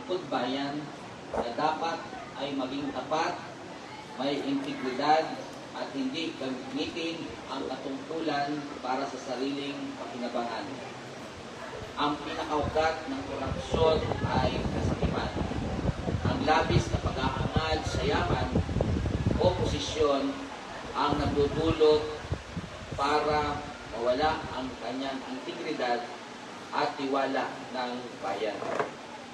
lingkod bayan na dapat ay maging tapat, may integridad, at hindi gamitin ang katungkulan para sa sariling pakinabangan. Ang pinakaugat ng korupsyon ay kasakiman. Ang labis na paghahangad sa yaman o posisyon ang nagdudulot para mawala ang kanyang integridad at tiwala ng bayan.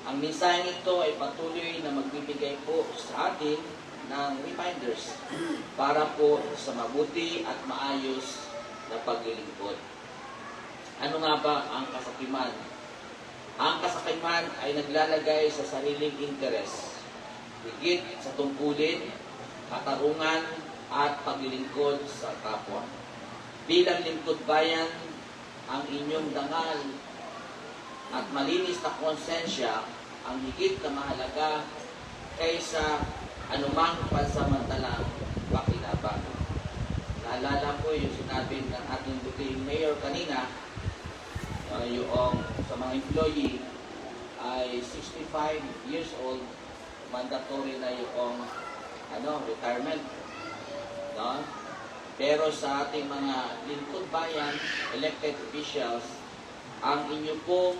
Ang mensaheng ito ay patuloy na magbibigay po sa atin ng reminders para po sa mabuti at maayos na paglilingkod. Ano nga ba ang kasakiman? Ang kasakiman ay naglalagay sa sariling interes, higit sa tungkulin, katarungan at paglilingkod sa kapwa. Bilang lingkod bayan, ang inyong dangal at malinis na konsensya ang higit na mahalaga kaysa anumang pansamantalang pakinabang. Naalala ko yung sinabi ng ating buting mayor kanina, yung sa mga employee ay 65 years old, mandatory na yung retirement. No? Pero sa ating mga lingkod bayan, elected officials, ang inyo pong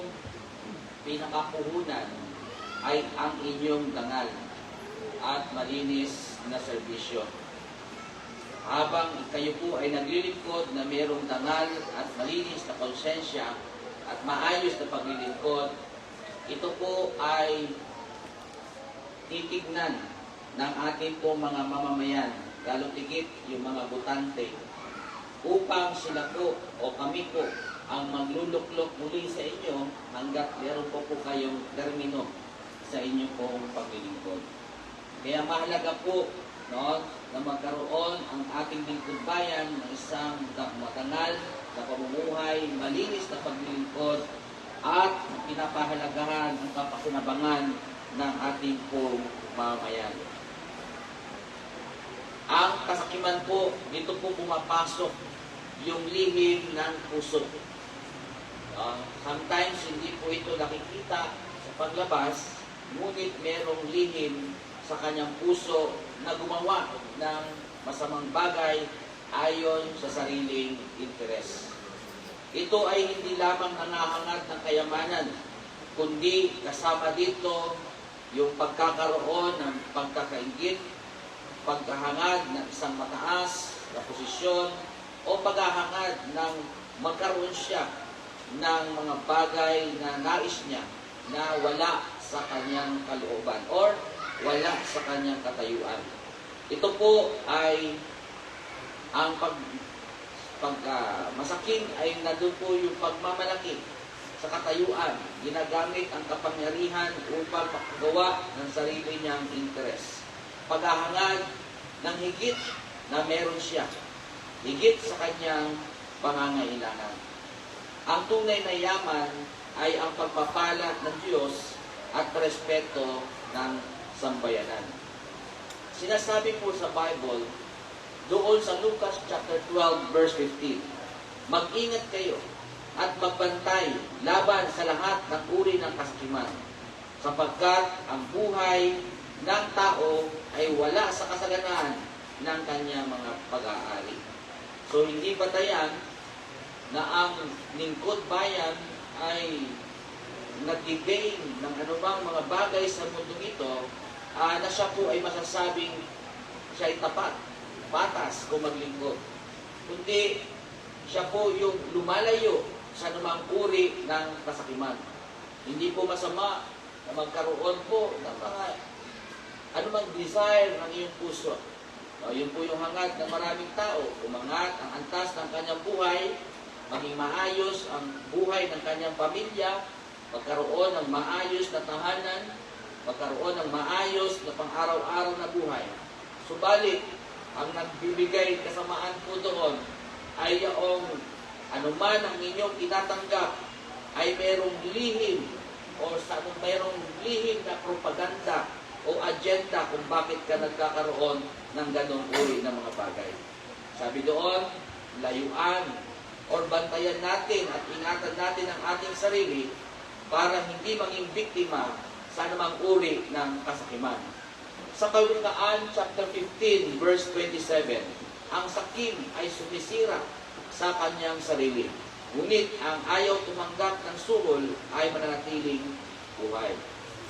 pinakapuhunan ay ang inyong dangal at malinis na serbisyo. Habang kayo po ay naglilingkod na mayroong dangal at malinis na konsensya at maayos na paglilingkod, ito po ay titignan ng ating po mga mamamayan, lalo tigit yung mga butante, upang sila po o kami po ang magluluklok muli sa inyo hanggat meron po kayong termino sa inyong pong paglilingkod. Kaya mahalaga po na magkaroon ang ating lingkod bayan ng isang matangal na pamumuhay, malinis na paglilingkod, at pinapahalagahan ang kapakinabangan ng ating pong mamamayan. Ang kasakiman po, dito po pumapasok yung lihim ng puso. Sometimes hindi po ito nakikita sa paglabas, ngunit merong lihim sa kanyang puso na gumawa ng masamang bagay ayon sa sariling interes. Ito ay hindi lamang nangahangad ng kayamanan, kundi kasama dito yung pagkakaroon ng pagkakaingit, paghahangad ng isang mataas na posisyon, o paghahangad ng magkaroon siya ng mga bagay na nais niya na wala sa kanyang kalooban or wala sa kanyang katayuan. Ito po ay ang masakin ay nandun po yung pagmamalaki sa katayuan. Ginagamit ang kapangyarihan upang makagawa ng sarili niyang interes. Paghahangad ng higit na meron siya, higit sa kanyang pangangailangan. Ang tunay na yaman ay ang pagpapala ng Diyos at respeto ng sambayanan. Sinasabi po sa Bible, doon sa Lucas chapter 12 verse 15, mag-ingat kayo at magbantay laban sa lahat ng uri ng kasakiman, sapagkat ang buhay ng tao ay wala sa kasalanan ng kanyang mga pag-aari. So hindi batayan na ang lingkod bayan ay nag-gain ng anumang mga bagay sa mundo ito, na siya po ay masasabing siya ay tapat, patas kung maglingkod. Kundi siya po yung lumalayo sa anumang uri ng kasakiman. Hindi po masama na magkaroon po ng mga anumang desire ng iyong puso. Yun po yung hangad ng maraming tao. Umangat ang antas ng kanyang buhay, maging maayos ang buhay ng kanyang pamilya, magkaroon ng maayos na tahanan, magkaroon ng maayos na pang-araw-araw na buhay. Subalit, ang nagbibigay kasamaan po doon ay yung anuman ang inyong tinatanggap ay merong lihim o merong lihim na propaganda o agenda kung bakit ka nagkakaroon ng ganong uri ng mga bagay. Sabi doon, layuan o bantayan natin at ingatan natin ang ating sarili para hindi maging biktima sa anumang uri ng kasakiman. Sa Kawikaan chapter 15 verse 27, ang sakim ay sumisira sa kanyang sarili, ngunit ang ayaw tumanggap ng suhol ay mananatiling buhay.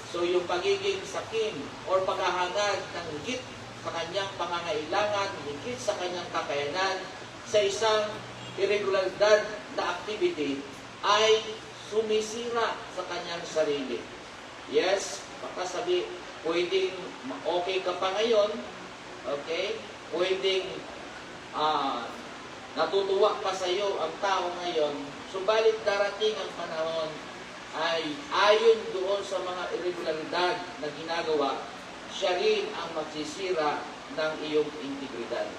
So yung pagiging sakim or paghahangad ng higit sa kanyang pangangailangan, higit sa kanyang kakayanan, sa isang irregularidad na activity ay sumisira sa kanyang sarili. Yes, baka sabi, pwedeng okay ka pa ngayon, okay? Pwedeng natutuwa pa sa iyo ang tao ngayon, subalit darating ang panahon ay ayon doon sa mga irregularidad na ginagawa, siya rin ang magsisira ng iyong integridad.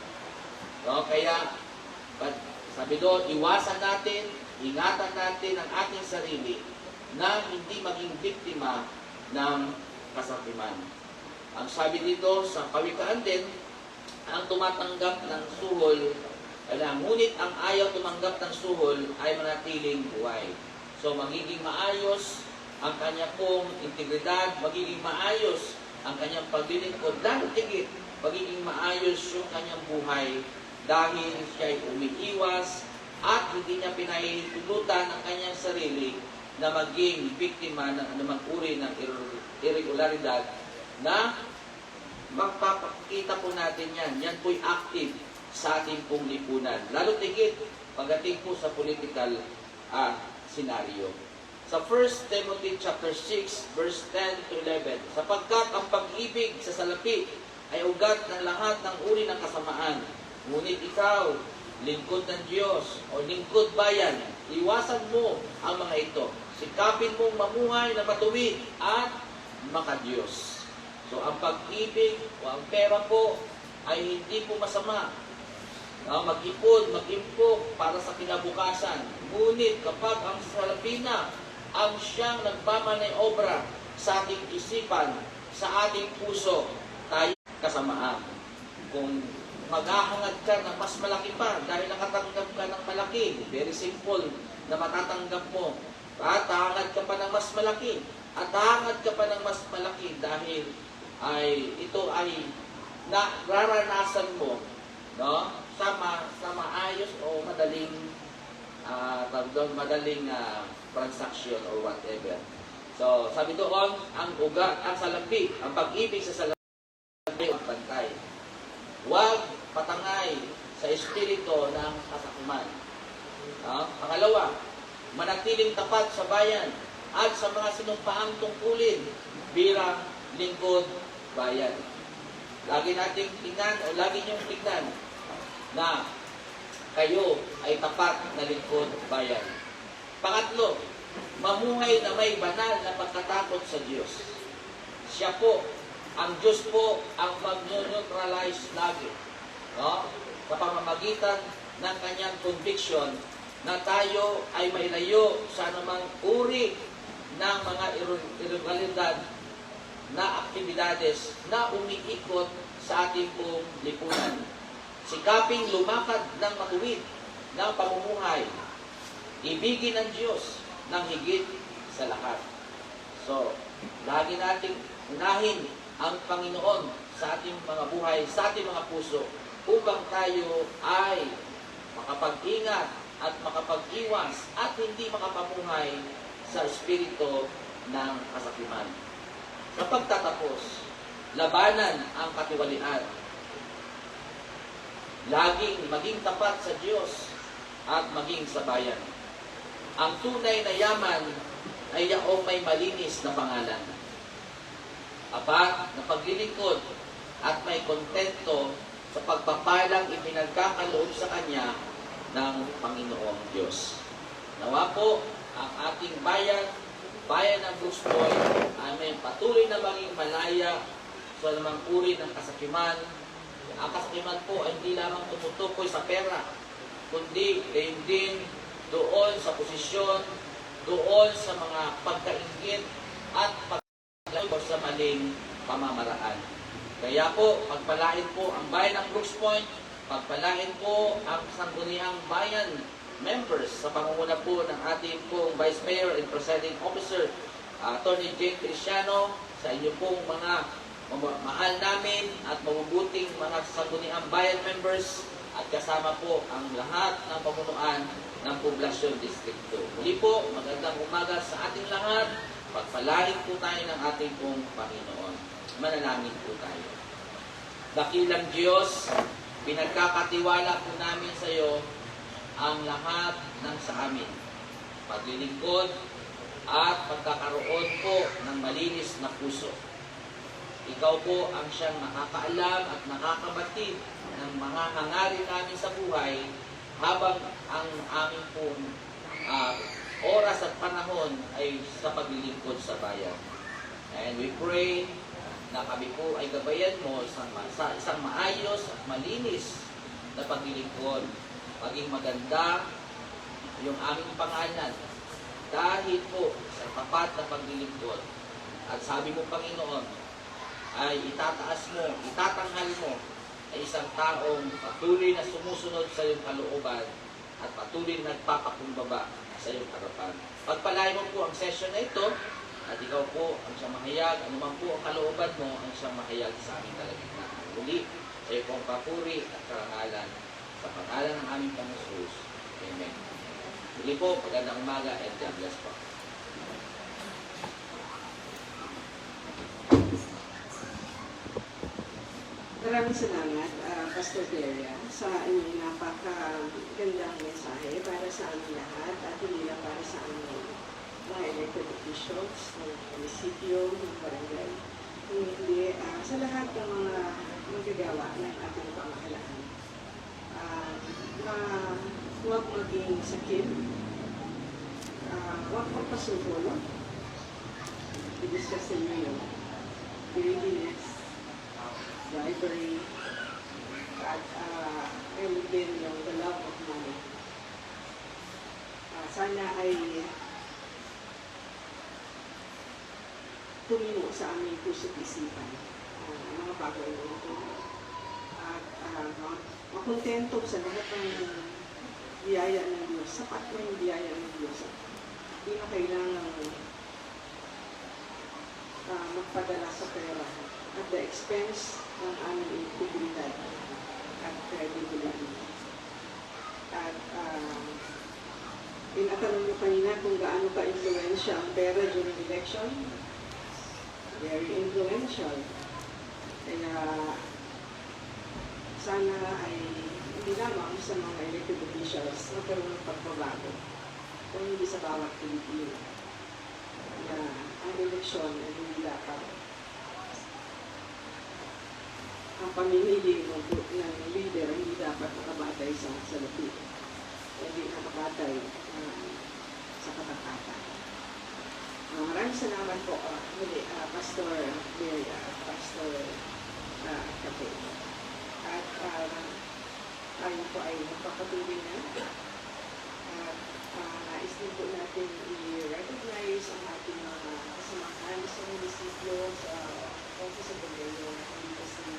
No? Kaya, sabi doon, iwasan natin, ingatan natin ang ating sarili na hindi maging biktima ng kasakiman. Ang sabi dito sa Kawikaan din, ang tumatanggap ng suhol, ngunit ang ayaw tumanggap ng suhol ay manatiling buhay. So, magiging maayos ang kanya pong integridad, magiging maayos ang kanyang paglilingkod, dahil tigit, magiging maayos yung kanyang buhay dahil siya ay umiiwas at hindi niya pinahihintulutan ang kanyang sarili na maging biktima ng anumang uri ng irregularidad na magpapakita po natin yan. Yan po'y active sa ating pong lipunan. Lalo tigit pagdating po sa political senaryo. Sa 1 Timothy chapter 6 verse 10 to 11, sapagkat ang pag-ibig sa salapi ay ugat ng lahat ng uri ng kasamaan. Ngunit ikaw, lingkod ng Diyos o lingkod bayan, iwasan mo ang mga ito. Sikapin mong mamuhay na matuwid at makadiyos. So ang pag-ibig o ang pera po ay hindi po masama. Mag-ipon, mag-impok para sa kinabukasan. Ngunit kapag ang salapi na ang siyang nagpamanay obra sa ating isipan, sa ating puso, tayo kasamaan. Kung maghahangad ka ng mas malaki pa dahil nakatanggap ka ng malaki, very simple na matatanggap mo. At hangad ka pa ng mas malaki. At hangad ka pa ng mas malaki dahil ito ay nararanasan mo, no? sa maayos o madaling transaction or whatever. So, sabi doon, ang salapi, ang pag-ibig sa salapi ang bantay. Huwag patangay sa espiritu ng kasakiman. Pangalawa, manatiling tapat sa bayan at sa mga sinumpaang tungkulin bilang lingkod bayan. Lagi nating tingnan o lagi niyong tingnan na kayo ay tapat na lingkod bayan. Pangatlo, mamuhay na may banal na pagkatakot sa Diyos. Siya po, ang Diyos po ang mag-neutralize lagi. No? Sa pamamagitan ng kanyang conviction na tayo ay mailayo sa anumang uri ng mga irregularidad na aktibidades na umiikot sa ating pong lipunan. Sikaping lumakad ng matuwid ng pamumuhay. Ibigin ng Diyos ng higit sa lahat. So, lagi nating unahin ang Panginoon sa ating mga buhay, sa ating mga puso, upang tayo ay makapag-ingat at makapag-iwas at hindi makapamuhay sa espiritu ng kasakiman. Sa pagtatapos, labanan ang katiwalian. Laging maging tapat sa Diyos at maging sa bayan. Ang tunay na yaman ay yaong may malinis na pangalan. Apat na paglilingkod at may kontento sa pagpapalang ipinagkakaloob sa Kanya ng Panginoong Diyos. Nawa po ang ating bayan ng Brooks Point ay patuloy na maging malaya sa namang uri ng kasakiman. Ang kasakiman po ay hindi lamang tumutukoy sa pera, kundi din doon sa posisyon, doon sa mga pagkaingit at pagkakaroon sa maling pamamaraan. Kaya po, pagpalain po ang bayan ng Brooks Point, pagpalain po ang sangguniang bayan members sa pangunguna po ng ating pong Vice Mayor and Presiding Officer, Attorney Jane Cristiano, sa inyo pong mga mahal namin at mabubuting mga sangguniang bayan members at kasama po ang lahat ng pamunuan ng Poblasyon District 2. Muli po, magandang umaga sa ating lahat. Pagpalain po tayo ng ating pong Panginoon. Manalangin po tayo. Dakilang Diyos, pinagkakatiwala po namin sa iyo ang lahat ng sa amin. Paglilingkod at pagkakaroon po ng malinis na puso. Ikaw po ang siyang nakakaalam at nakakabatid ng mga hangarin namin sa buhay habang ang aming pong oras at panahon ay sa paglilingkod sa bayan. And we pray na kami po ay gabayan mo sa isang maayos at malinis na paglilingkod. Maging maganda yung aming pangalan dahil po sa tapat na paglilingkod. At sabi mo, Panginoon, ay itataas mo, itatanghal mo ay isang taong patuloy na sumusunod sa iyong kalooban at patuloy na nagpapakumbaba sa iyong harapan. Pagpalain mo po ang session na ito at ikaw po ang siyang mahayag, anuman po ang kalooban mo ang siyang mahayag sa aming kalagitnaan. Muli, sa iyo pong papuri at karangalan sa pangalan ng aming Panginoon Jesus. Amen. Muli po, magandang umaga and God bless po. Maraming salamat, Pastor Delia, sa inyong napakagandang mensahe para sa aming lahat at hindi lang para sa aming mga elected officials ng munisipyo, ng barangay, hindi sa lahat ng mga magagawa ng ating pamahalaan. Huwag maging sakit, huwag magpasubol, i-discuss ninyo yung greediness, bribery, at really din yung the love of money. Sana ay tumino sa aming puso't isipan mga bagay na ito at makontento sa lahat ng biyaya ng Diyos, sapat na yung biyaya ng Diyos. Hindi na kailangan magpadala sa pera at the expense ng aming integridad at credibility. At inatanong nyo kanina kung gaano ka-influensya ang pera during election. Very influential. Kaya sana ay hindi lamang sa mga elected officials magkaroon ng pagbabago kung hindi sa bawat Pilipino na ang eleksyon ay hindi dapat ang pamimili ng leader hindi dapat nakabatay sa salapi. Hindi nakabatay sa katapatan. Maraming salamat po muli, Pastor Delia, Pastor Cafe. At tayo po ay magpapatuloy na. At nais din po natin i-recognize ang ating mga kasamahan sa munisipyo, sa Office of the Mayor, dito si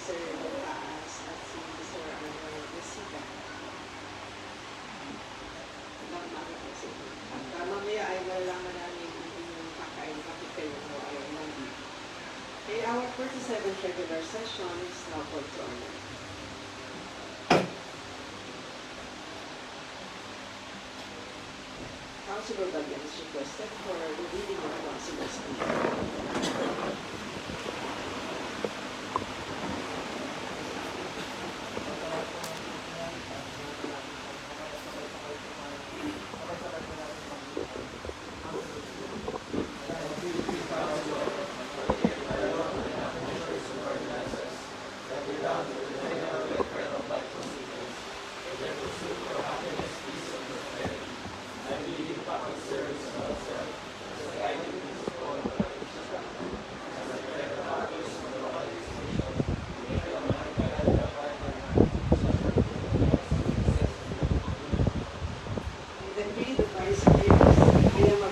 Sir Baas at si Sir Jessica. At mamaya ay malalaman namin kung inyong kakain bakit kayo po ay nandito. Okay, our 47th regular session is now called to order. Councilor Dalian is requested for the reading of Councilor's speech.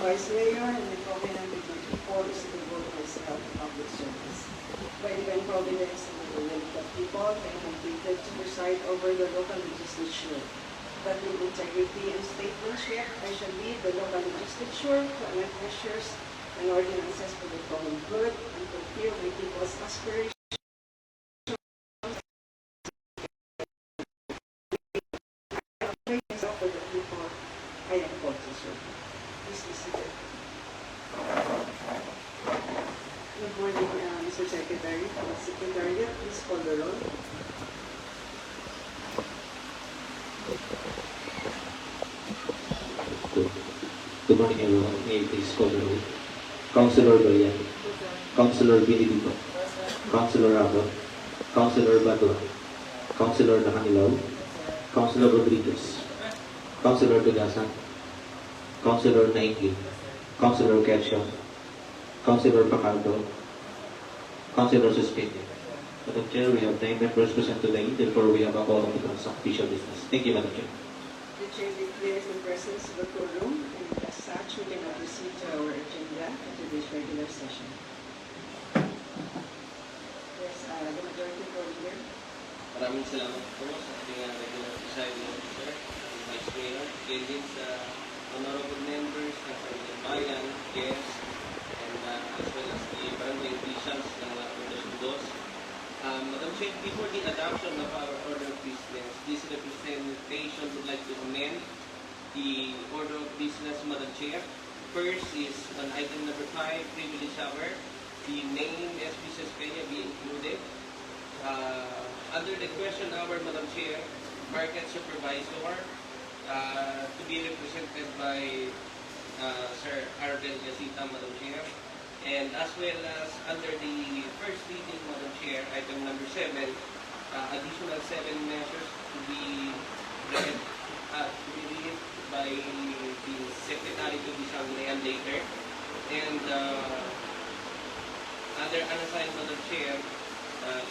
Vice Mayor and the Prominent people is to devote myself to public service. By divine providence and the will of the people, I am completed to preside over the local legislature. That with integrity and statesmanship, I shall lead the local legislature to enact measures and ordinances for the common good and fulfill my people's aspirations. I pray myself for the people I am called to serve. Please be seated. Good morning, Mr. Secretary. Secretariat, please call the roll. Good morning, everyone. May I please call the roll? Councilor Bayan, Councilor Benedito, Councilor Rabo, Councilor Batua, Councilor Nakanilaw, Councilor Rodriguez, Councilor Tugasan, Councilor Naingin, Councilor Quezon, Councilor Pacaldo, Councilor Suspended. Madam Chair, we have 9 members present today, therefore we have a quorum to conduct official business. Thank you, Madam Chair. The chair declares the presence of a quorum, and as such, we can now proceed to our agenda for today's regular session. Yes, the majority vote here. Maraming salamat po sa ating regular presiding officer, ang Vice Mayor, kaya din sa honorable members ng Pamilyang Bayan, guests, and as well as the barangay officials ng Poblacion 2. Madam Chair, before the adoption of our order of business, this representation would like to amend the order of business, Madam Chair. First is on item number 5, privilege hour, the name SB Sespeña be included. Under the question hour, Madam Chair, market supervisor to be represented by Sir Arvel Gasita, Madam Chair. And as well as under the first reading, Madam Chair, item number 7, additional 7 measures to be read by the Secretary to be examined later. And under unassigned, Madam Chair,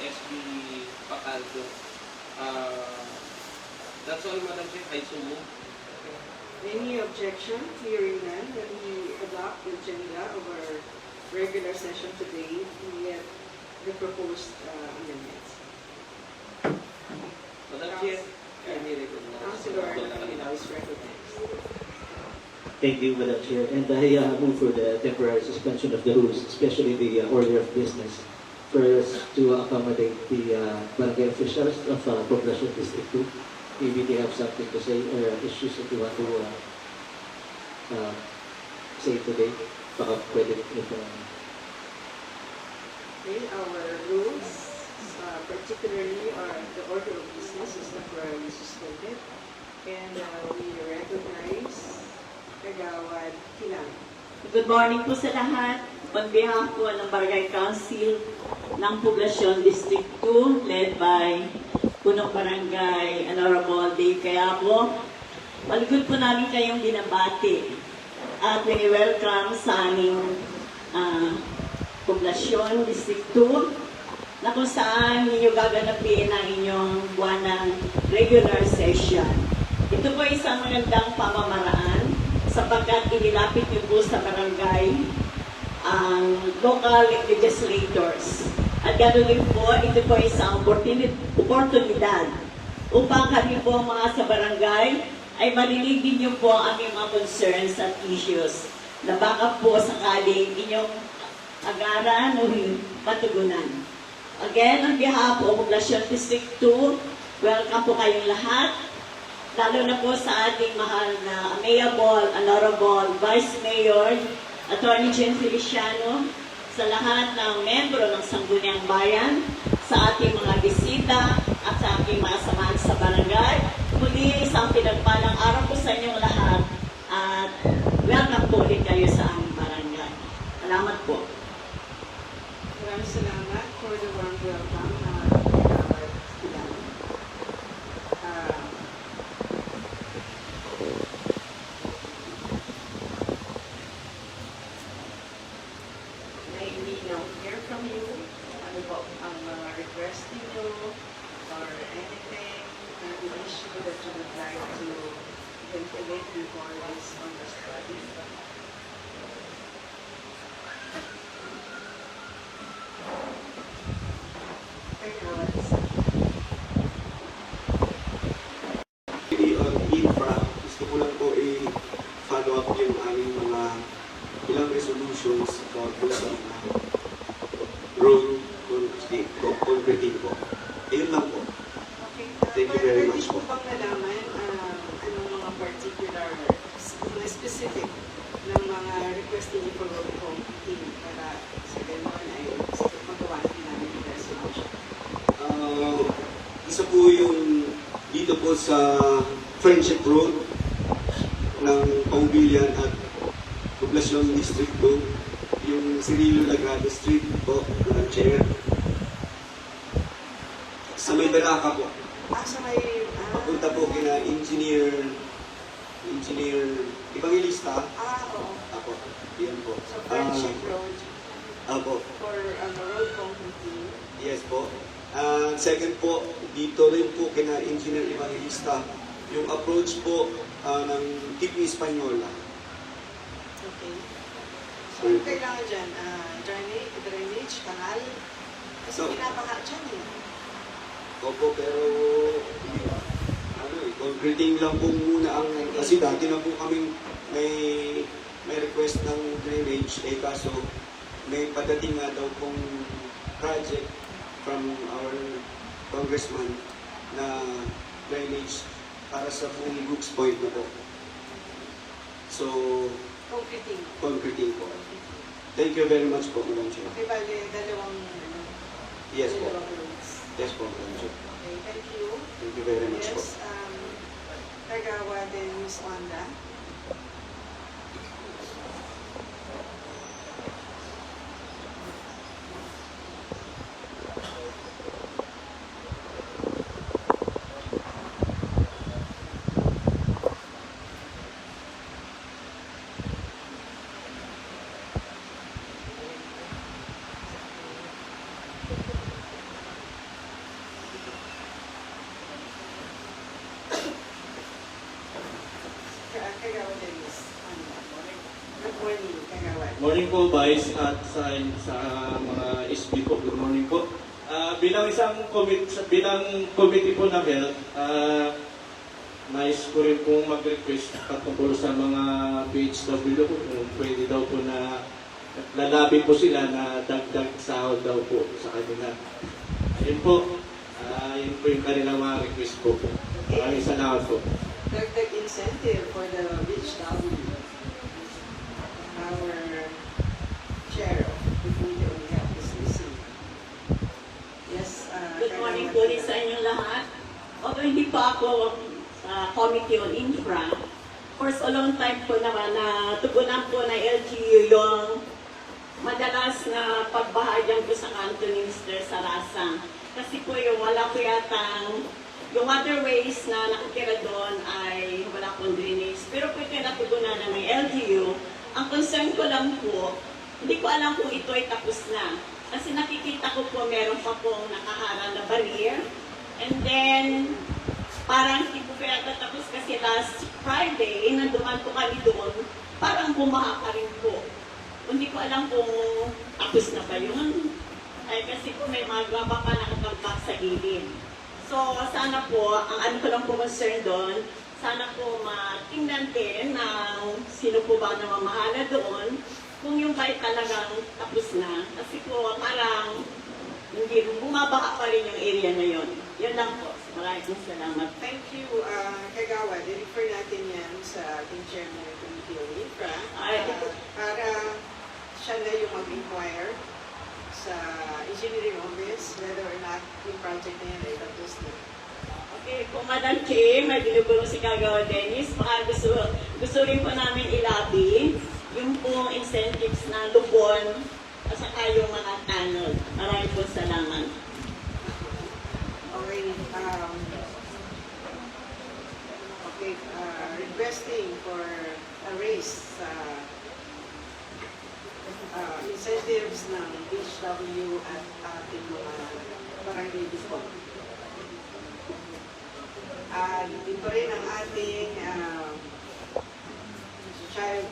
SB Pacaldo. That's all, Madam Chair. I so move. Any objection? Hearing none, that we adopt the agenda of our regular session today, yet the proposed amendments. Madam Chair, I may recognize. Councilor Nakanilaw is recognized. Thank you, Madam Chair. And I move for the temporary suspension of the rules, especially the order of business. First, to accommodate the barangay officials of Poblacion District 2. Maybe they have something to say or issues that you want to say today. Baka pwede ito. Okay, our rules, particularly the order of business is temporarily suspended. And we recognize Kagawad Kilang. Good morning po sa lahat. On behalf po ng Barangay Council ng Poblacion District 2, led by Punong Barangay Honorable Dave Cayapo, malugod po namin kayong binabati at welcome sa aming Poblacion District 2 na kung saan ninyo gaganapin ang inyong buwanang regular session. Ito po isang magandang pamamaraan sapagkat inilapit niyo po sa barangay ang local legislators. At ganoon din po, ito po isang oportunidad upang kami po mga sa barangay ay marinig niyo po ang aming mga concerns at issues na baka po sakaling inyong agaran o matugunan. Again, on behalf of Poblacion District 2, welcome po kayong lahat, lalo na po sa ating mahal na amiable, honorable Vice Mayor, Attorney Jen Feliciano, sa lahat ng membro ng Sangguniang Bayan, sa ating mga bisita at sa ating mga samahan sa barangay. Muli, isang pinagpalang araw po sa inyong lahat at welcome po ulit kayo sa aming barangay. Salamat po. Maraming salamat for the warm welcome Kagawad Kilang. May we now hear from you? Ano po ang mga request niyo or anything, any issue that you would like to ventilate before this on the study? On infra, gusto ko lang po i-follow up yung aming mga ilang resolutions concreting po. Ayun lang po. Okay. Thank you very much Pwede po. po bang nalaman anong mga particular, mga specific ng mga request niyo for road concreting para sa gano'n ay magawa namin yung resolution? Isa po yung dito po sa Friendship Road ng Paubilian at Poblacion District 2, yung Cirilo Lagrado Street po, Madam Chair. Sa may Balaca po, Sa may... papunta po kina Engineer Evangelista. Oo. Apo, yan po. Sa Friendship Road Apo, for road concreting. yes po. Second po, dito rin po kina Engineer Evangelista, yung approach po ng TV Espanyola. Okay. So, yung kailangan dyan, drainage, kanal. Kasi So- pinabaha dyan eh. Opo, pero concreting lang po muna ang, kasi dati na po kaming may request ng drainage, kaso may padating nga daw pong project from our congressman na drainage para sa buong Brooks Point na po. So, Concreting. concreting po. Thank you very much po, Madam Chair. Okay, bali, dalawang Yes po. dalawang roads. Yes po, Madam Chair. Okay, thank you. Thank you very much po. Yes, Kagawa din Ms. Wanda. Kagawa din Ms. Wanda. Good morning, Kagawa. Morning po, Vice, at sa mga SB po. Good morning po. Bilang committee po na health, nais ko rin pong mag-request patungkol sa mga PHW kung pwede daw po na lalabi po sila na dagdag sahod daw po sa kanila. Ayun po, yun po yung kanilang mga request po. Maraming salamat po. Dagdag incentive for the BHW. Our chair of the committee on health is missing. Yes, Good morning po Kagawa. rin sa inyong lahat. Although hindi pa ako sa Committee on Infra, for so long time po naman na tugunan po na LGU yung madalas na pagbahagyan ko sa kanto ni Mr. Sarasang. Kasi po yung wala ko yatang yung waterways na nakatira doon ay wala pong drainage. Pero po yung natugunan ng LGU, ang concern ko lang po, hindi ko alam kung ito ay tapos na. Kasi nakikita ko po meron pa pong nakaharang na barrier. And then, parang hindi po kaya tatapos kasi last Friday, nanduman po kami doon, parang bumaha pa rin po. Hindi ko alam kung tapos na ba yun. Ay, kasi po may mga graba pa nakatambak sa gilid. So, sana po, ang ano ko lang po concern doon, sana po matingnan din ng sino po ba na mamahala doon, kung yung bike talagang tapos na. Kasi po, parang hindi bumabaha pa rin yung area na yun. Yun lang po. Maraming salamat. Thank you, Kagawa. I-refer natin yan sa ating chairman ng Committee on Infra para siya na yung mag-inquire sa engineering office whether or not yung project na yan ay tapos na. Okay, kung Madam Chair, may binubulong si Kagawa Dennis, baka gusto rin po namin ilabi yung pong incentives na lubon at saka yung mga tanod. Maraming po salamat. Okay, requesting for a raise sa incentives ng BHW at ating mga barangay default. Dito rin ang ating child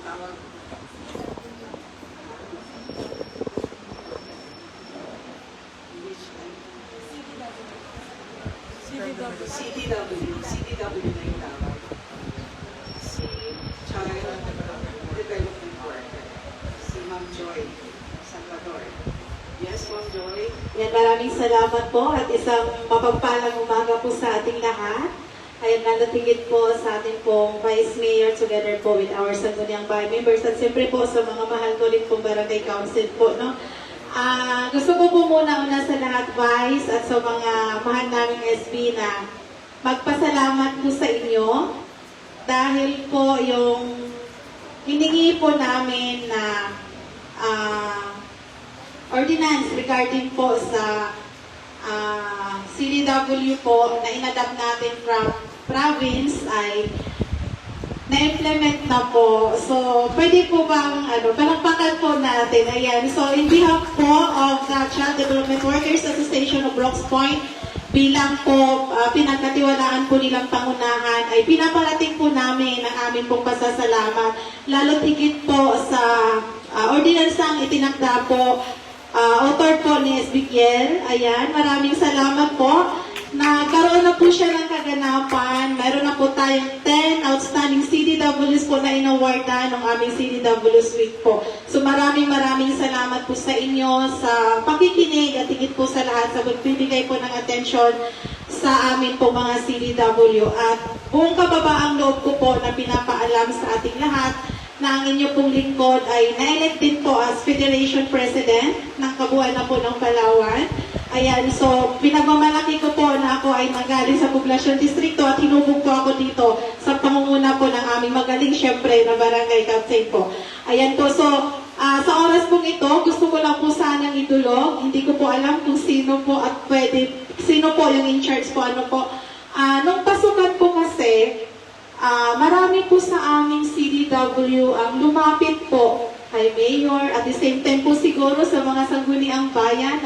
tawag CDW na yung tawag. Si Child Development Worker. Si Ma'am Joy Salvador. Yes, Ma'am Joy. Yan, maraming salamat po at isang mapagpalang umaga po sa ating lahat. Ayan, nanatingin po sa ating pong Vice Mayor together po with our Sangguniang Bayan members at siyempre po sa mga mahal ko rin pong Barangay Council po, no? Gusto ko po muna sa lahat, Vice, at sa mga mahal naming SB na magpasalamat po sa inyo dahil po yung hiningi po namin na ordinance regarding po sa CDW po na inadapt natin from province ay na-implement na po. So, pwede po bang, palakpakan po natin. Ayan. So, in behalf po of the Child Development Workers Association of Brooks Point, bilang po pinagkatiwalaan po nilang pangunahan, ay pinaparating po namin ang aming pong pasasalamat. Lalo't higit po sa ordinansang itinakda po, author po ni SB Kiel. Ayan, maraming salamat po. Nagkaroon na po siya ng kaganapan. Mayroon na po tayong 10 outstanding CDWs po na inawardan ng aming CDWs Week po. So maraming salamat po sa inyo sa pakikinig at higit po sa lahat sa pagbibigay po ng atensyon sa amin po mga CDW. At buong kababaang loob ko po na pinapaalam sa ating lahat na ang inyo pong lingkod ay na-elect din po as Federation President ng Kabuuan na po ng Palawan. Ayan, so pinagmamalaki ko po na ako ay magaling sa Poblacion Distrito at hinubog po ako dito sa pangunguna po ng aming magaling syempre na Barangay Captain po. Ayan po, so sa oras pong ito, gusto ko lang po sanang idulog. Hindi ko po alam kung sino po at sino po yung in-charge po, ano po. Nung pasukan po kasi, marami po sa aming CDW ang lumapit po kay Mayor at the same time po siguro sa mga sangguniang bayan,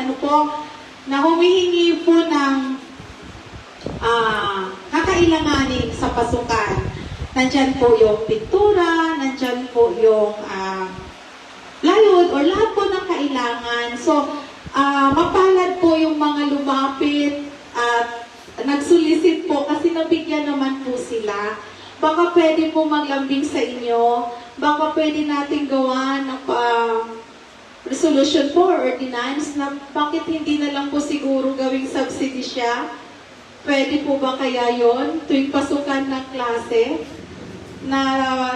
na humihingi po ng kakailanganin sa pasukan. Nandyan po yung pintura, nandyan po yung plywood or lahat po ng kailangan. So, mapalad po yung mga lumapit at nagsulisit po kasi nabigyan naman po sila. Baka pwede po maglambing sa inyo, baka pwede natin gawa ng resolution po or ordinance na bakit hindi na lang po siguro gawing subsidy siya. Pwede po ba kaya yon tuwing pasukan ng klase na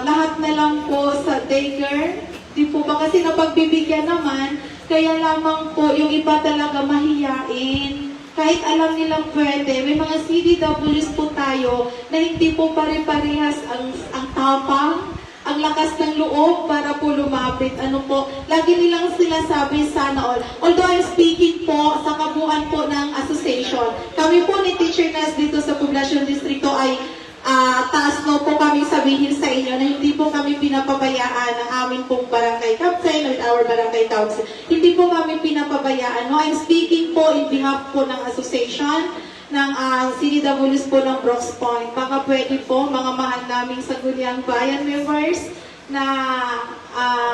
lahat na lang po sa daycare? Di po ba kasi napagbibigyan naman, kaya lamang po yung iba talaga mahiyain. Kahit alam nilang pwede, may mga CDWs po tayo na hindi po pare-parehas ang tapang, ang lakas ng loob para po lumapit. Lagi nilang sinasabi sana all. Although I'm speaking po sa kabuuan po ng association, kami po ni Teacher Nas dito sa Poblacion Distrito ay taas no po kami sabihin sa inyo na hindi po kami pinapabayaan ng aming pong barangay captain with our barangay council. Hindi po kami pinapabayaan. No? I'm speaking po in behalf po ng association ng CDWs po ng Brooks Point. Baka pwede po mga mahal naming Sangguniang Bayan members na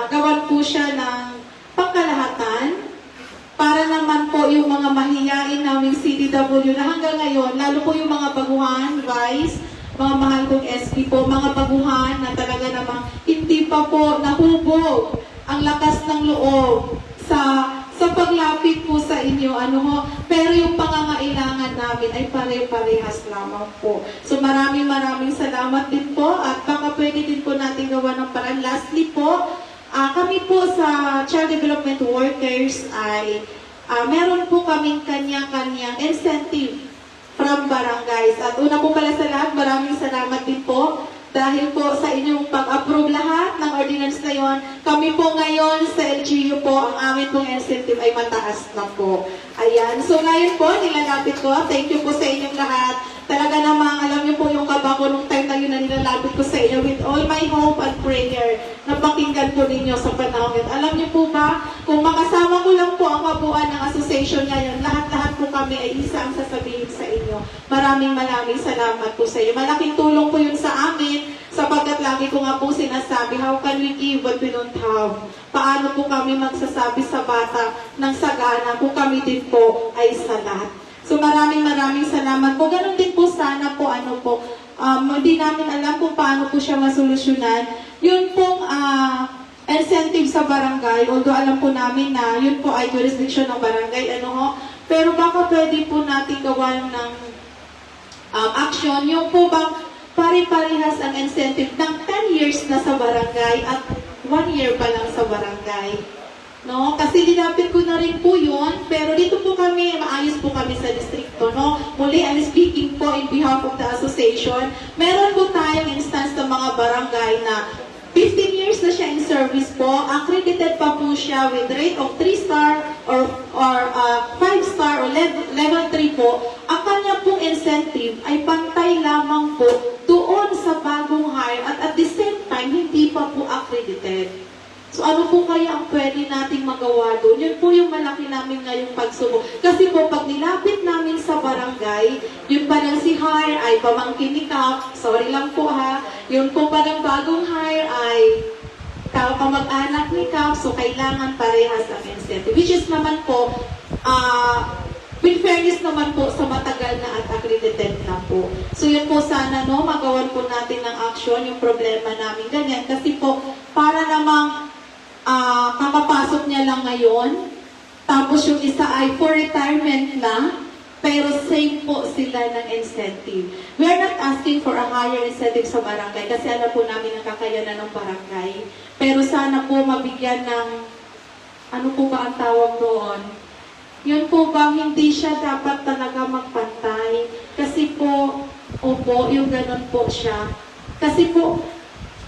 gawan po siya ng pangkalahatan para naman po yung mga mahiyain naming CDW na hanggang ngayon, lalo po yung mga baguhan, Vice, mga mahal kong SP po, mga baguhan na talaga namang hindi pa po nahubog ang lakas ng loob sa paglapit po sa inyo, pero yung pangangailangan namin ay pare-parehas lamang po. So maraming salamat din po at baka pwede din po natin gawa ng paraan. Lastly po, kami po sa Child Development Workers ay meron po kaming kanya-kanyang incentive from barangays. At una po pala sa lahat, maraming salamat din po dahil po sa inyong pag-approve lahat ng ordinance na yon, kami po ngayon sa LGU po, ang amin pong incentive ay mataas na po. Ayan. So ngayon po, nilalapit ko. Thank you po sa inyong lahat. Talaga namang, alam niyo po yung kaba ko nung time na yun na nilalapit ko sa inyo with all my hope and prayer na pakinggan po ninyo sa panahon. Alam niyo po ba, kung makasama ko lang po ang kabuuan ng association ngayon, lahat-lahat po kami ay isa ang sasabihin sa inyo. Maraming salamat po sa inyo. Malaking tulong po yun sa amin sapagkat lagi ko nga po sinasabi, how can we give what we don't have? Paano po kami magsasabi sa bata ng sagana kung kami din po ay salat? So maraming salamat po. Ganon din po sana po, hindi namin alam kung paano po siya masolusyonan. Yun pong incentive sa barangay, although alam po namin na yun po ay jurisdiction ng barangay, ano ho, pero baka pwede po natin gawan ng action, yung po bang pare-parehas ang incentive ng 10 years na sa barangay at 1 year pa lang sa barangay. No? Kasi dinapit ko na rin po yun, pero dito po kami, maayos po kami sa distrito. No? Muli, I'm speaking po in behalf of the association. Meron po tayong instance ng mga barangay na 15 years na siya in service po, accredited pa po siya with rate of 3-star or 5-star or level 3 po. Ang kanya pong incentive ay pantay lamang po doon sa bagong hire at the same time, hindi pa po accredited. So ano po kaya ang pwede nating magawa doon? Yun po yung malaki namin ngayong pagsubok. Kasi po pag nilapit namin sa barangay, yun pa lang si hire ay pamangkin ni Kap. Sorry lang po ha. Yun po pa lang bagong hire ay kamag-anak ni Kap. So kailangan parehas ang incentive. Which is naman po, with fairness naman po sa matagal na at accredited na po. So yun po sana no, magawan po natin ng action yung problema namin ganyan. Kasi po para namang kakapasok niya lang ngayon, tapos yung isa ay for retirement na, pero same po sila ng incentive. We are not asking for a higher incentive sa barangay kasi alam po namin ang kakayanan ng barangay. Pero sana po mabigyan ng, ano po ba ang tawag doon? Yun po bang hindi siya dapat talaga magpantay? Kasi po, opo, yung ganun po siya. Kasi po,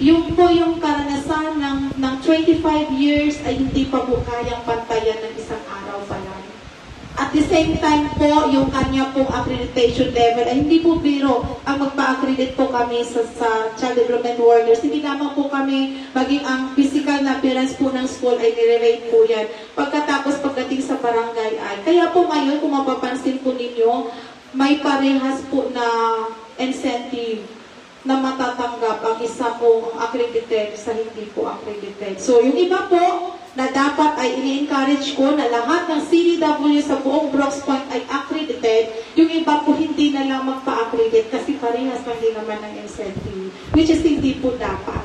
yung karanasan ng 25 years ay hindi pa po kayang pantayan ng isang araw pa lang. At the same time po, yung kanya pong accreditation level ay hindi po biro ang magpa-accredit po kami sa child development workers. Hindi lamang po kami, maging ang physical na appearance po ng school ay nire-rate po yan. Pagkatapos pagdating sa barangay ay. Kaya po ngayon, kung mapapansin po ninyo, may parehas po na incentive na matatanggap ang isa pong accredited sa hindi po accredited. So, yung iba po na dapat ay ini-encourage ko na lahat ng CDW sa buong Brooks Point ay accredited, yung iba po hindi na lang magpa-accredit kasi parehas lang din naman ng incentive, which is hindi po dapat.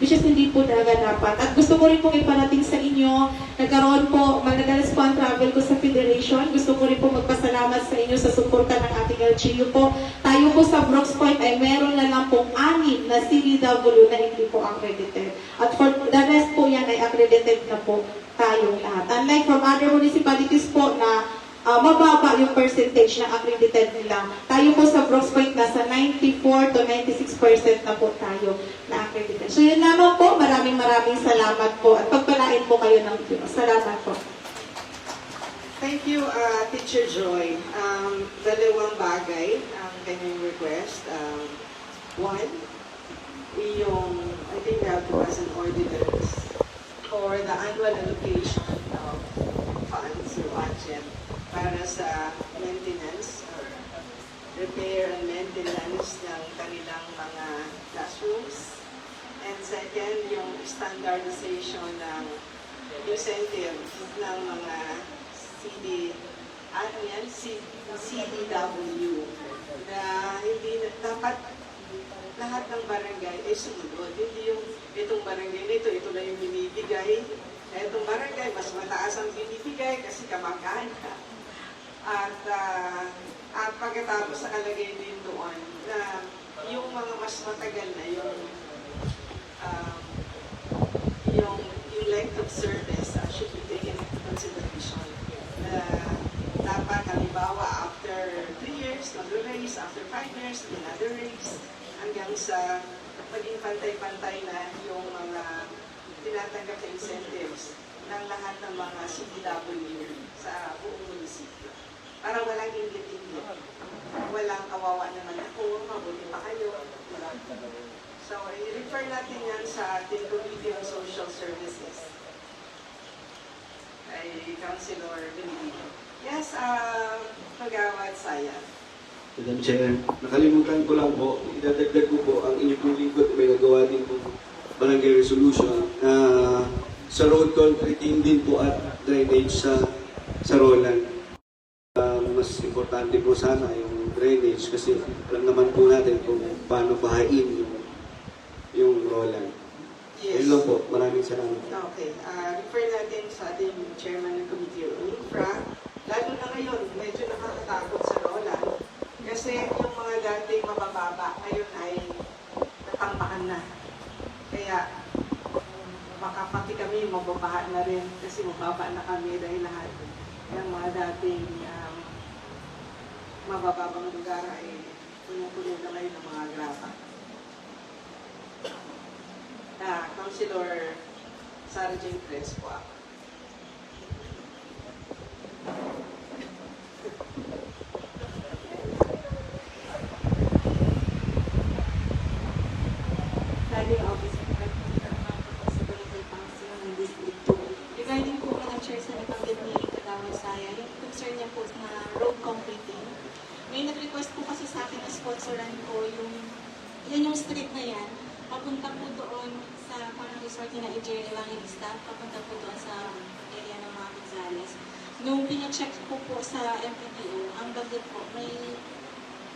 At gusto ko rin pong iparating sa inyo, nagkaroon po, magdadalas po ang travel ko sa Federation. Gusto ko rin po magpasalamat sa inyo sa suporta ng ating LGU po. Tayo po sa Brooks Point ay meron na lang pong 6 na CDW na hindi po accredited. At for the rest po yan ay accredited na po tayong lahat. Unlike from other municipalities po na mababa yung percentage na accredited nila. Tayo po sa Brooks Point nasa 94 to 96% na po tayo na accredited. So yun lamang po, maraming salamat po at pagpalain po kayo ng Diyos. Salamat po. Thank you, Teacher Joy. Dalawang bagay ang kanyang request. One, yung, I think we have to pass an ordinance for the annual allocation of funds or budget para sa maintenance or repair and maintenance ng kanilang mga classrooms. And second, yung standardization ng incentives ng mga CDW na hindi dapat lahat ng barangay ay sumunod. Hindi yung itong barangay nito, ito na yung binibigay. Itong barangay, mas mataas ang binibigay kasi kamag-anak. At pagkatapos nakalagay din doon na yung mga mas matagal na yung length of service should be taken into consideration. Dapat halimbawa after 3 years, mag-raise, after 5 years, another raise, hanggang sa maging pantay-pantay na yung mga tinatanggap na incentives ng lahat ng mga CDW sa buong munisipyo. Para walang ingit-ingit. Walang kawawa naman ako, mabuti pa kayo. So, i-refer natin yan sa ating Committee on Social Services. Kay Councilor Benedito. Yes, Pagawad Saya. Madam Chair, nakalimutan ko lang po, idadagdag ko po ang inyong pong lingkod, may nagawa din po barangay resolution sa road concreting din po at drainage sa Roland. Mas importante po sana yung drainage kasi alam naman po natin kung paano bahain yung Roland. Yes. Yun lang po. Maraming salamat. Okay. Refer natin sa ating chairman ng Committee on Infra. Lalo na ngayon, medyo nakakatakot sa Roland. Kasi yung mga dating mabababa, ngayon ay natambakan na. Kaya baka pati kami mababaha na rin kasi mababa na kami dahil lahat ng mga dating mabababang lugar ay puno-puno na ngayon ng mga graba. Councilor Sarah Jane Crespo ako. Driving Officer sa Barangay Council ng District 2. Regarding po Madam Chair sa nabanggit ni Kagawad Saya, yung concern niya po na road concreting. May nag-request po kasi sa akin na sponsoran ko yan yung street na yan. Papunta po doon sa parang resort ni na Ejer Evangelista, papunta po doon sa area ng mga Gonzales. Nung pina-check ko po sa MPTO, ang bagay po, may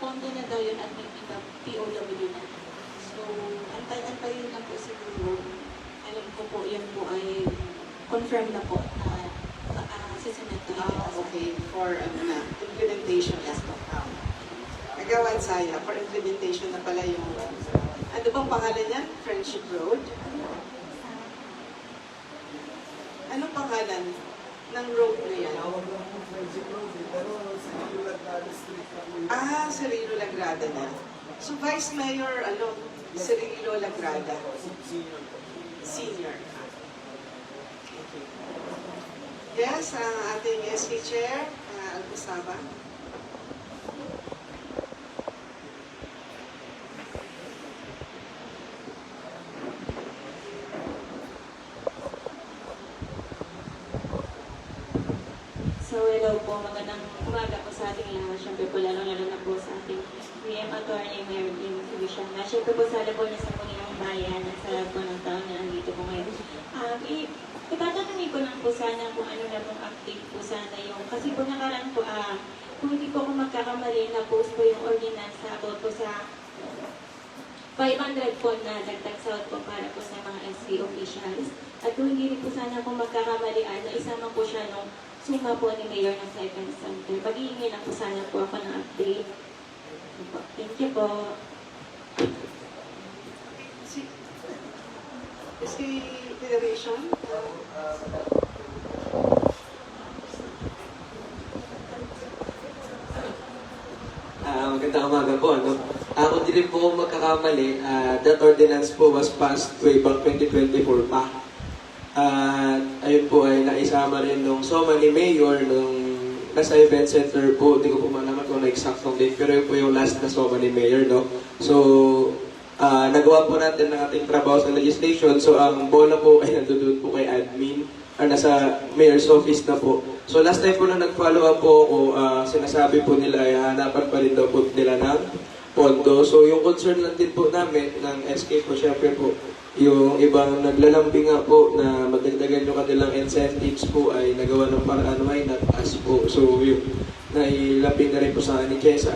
pondo na daw yun at may POW na. So, antay-antayin lang po siguro. Alam ko po, yan po ay confirm na po na sisinat na Okay, for implementation. Yes, Nagawad Saya, for implementation na pala yung ano bang pangalan niya? Friendship Road? Anong pangalan ng road na yan? Cirilo Lagrada na. So, Vice Mayor, Cirilo Lagrada. Senior. Okay. Yes, ang ating SK Chair, Alcusaba. So, hello po, magandang umaga po sa ating lahat. Siyempre po, lalo-lalo na po sa ating VM Attorney Mayor Dean Division. Siyempre po, sa labor na sa Muninang Bayan at sa lahat po ng taon na andito po ngayon. Itatanungin ko lang po sana kung ano na pong update po sana yung, kasi po nakaraan po, kung hindi po ako magkakamali, na-post po yung ordinance about po sa 500 po na dagdag sahod po para po sa mga SC officials. At kung hindi rin po sana kung magkakamalian, na isama po siya nung suma po ni Mayor ng Second Center. Pag-iingin lang po sana po ako ng update. Thank you po. SK Federation? Magandang umaga po. Kung di rin po ako magkakamali, that ordinance po was passed way back 2024 pa. Ayun po ay naisama rin nung SOMA ni Mayor nung nasa event center po. Hindi ko po malaman kung na-exactong date, pero yun po yung last na SOMA ni Mayor, no? So, nagawa po natin ng ating trabaho sa legislation. So, ang bola po ay nandun po kay admin, nasa mayor's office na po. So, last time po na nag-follow up po ako, sinasabi po nila ay hanapan pa rin daw po nila ng pondo. So, yung concern lang din po namin ng SK po, syempre po, yung ibang naglalambing nga po na magdagdagan yung kanilang incentives po ay nagawa ng paraan ay nataas po. So, yun, nailapin na rin po sa akin ni Chesa.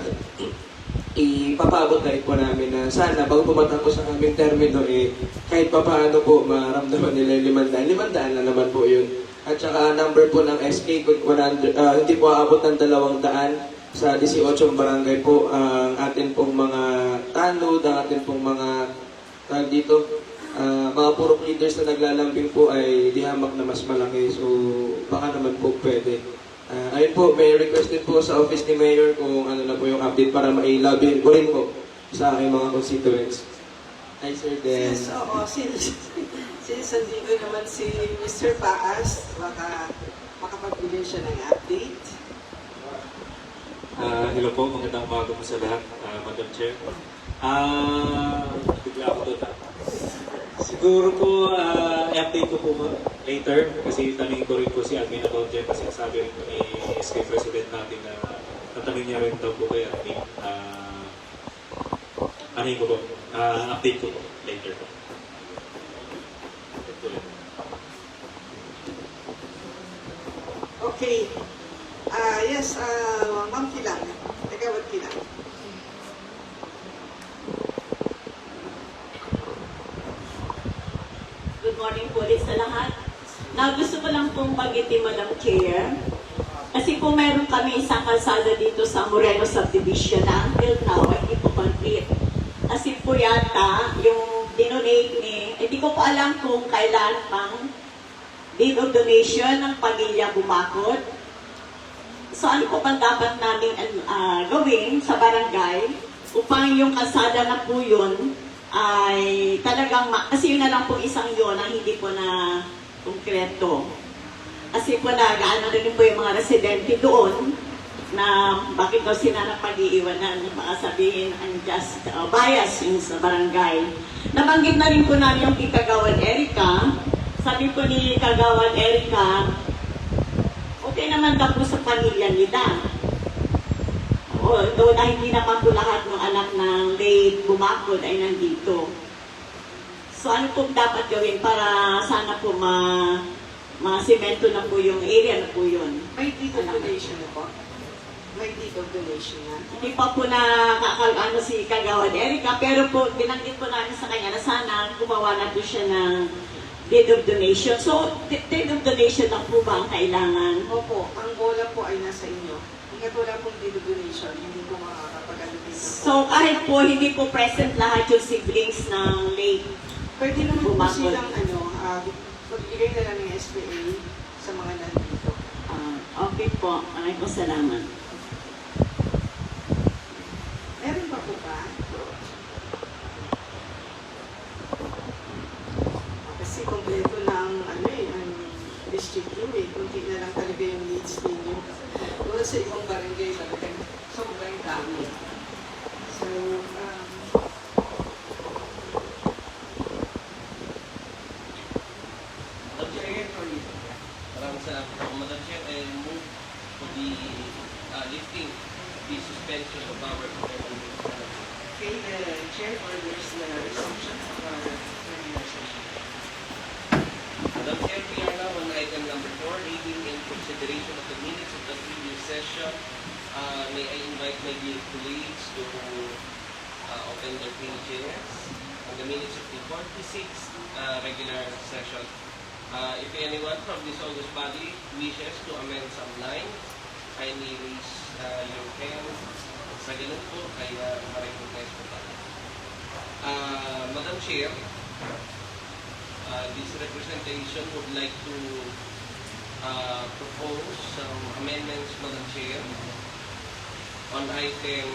Ipapabot na rin po namin na sana bago pumatapos ang aming termino, kahit pa paano po maramdaman nila yung 500 na naman po yun. At saka number po ng SK, hindi po aabot ng 200 sa 18 barangay po ang atin pong mga tanod, ang atin pong mga mga purok leaders na naglalambing po ay dihamak na mas malaki. So, baka naman po pwede. Ayun po, may request din po sa office ni Mayor kung ano na po yung update para mailabi ko rin po sa aking mga constituents. Hi, Sir Den. Yes, oo. Since andito naman si Mr. Paas, baka makapagbigay siya ng update. Hello po, magandang umaga po sa lahat, Madam Chair. Bigla ako doon. Siguro po, i-update ko po later kasi tanongin ko rin po si admin about dyan kasi sabi rin po ni SK President natin na natanong niya rin daw po kay admin. Anuhin ko po, update ko po later po. Okay. Yes, Ma'am Kilang. Nagawad Kilang. lahat. Na gusto ko lang pong banggitin, Madam Chair. Kasi po meron kami isang kalsada dito sa Moreno Subdivision na until now ay hindi po complete. Kasi po yata yung dinonate ni, hindi ko pa alam kung kailan pang deed of donation ng pamilya Bumakod. So ano po bang dapat namin gawin sa barangay upang yung kalsada na po yun ay talagang, kasi yun na lang po isang yun ang hindi po na konkreto. Kasi po nagaano na rin po yung mga residente doon na bakit daw sila na pag-iiwanan, baka sabihin unjust bias yung sa barangay. Nabanggit na rin po namin yung kay Kagawad Erica. Sabi po ni Kagawad Erica, okay naman daw po sa pamilya nila. Doon ay hindi naman po lahat ng anak ng late Bumakod ay nandito. So ano po dapat gawin para sana po ma-semento na po yung area na po yun? May deed of donation na po? May deed of donation na? Hindi pa po nakakano si Kagawad Erica, pero po binanggit po namin sa kanya na sana gumawa na po siya ng deed of donation. So, deed of donation lang po ba ang kailangan? Opo, ang bola po ay nasa inyo. Hanggat wala pong deed of donation, hindi po makakapag-allocate ng So, kahit po hindi po present lahat yung siblings ng late. Pwede naman po Bumakod. silang magbigay na lang ng SPA sa mga nandito. Okay po, maraming po salamat. Meron pa po ba? Kasi kompleto na ang district yun eh. Kunti na lang talaga yung needs ninyo. Doon sa ibang barangay talagang sobrang dami. So, Maraming salamat po, Madam Chair. I move for the lifting the suspension of our government. okay, the chair orders the resumption of our regular session. Madam Chair, we are now on item number 4, reading in consideration of the minutes of the previous session. May I invite my dear colleagues to open their pages on the minutes of the 46th regular session. If anyone from this august body wishes to amend some line, kindly raise your hand. Sa ganun po, kaya ma-recognize po tayo. Madam Chair, this representation would like to propose some amendments, Madam Chair, on item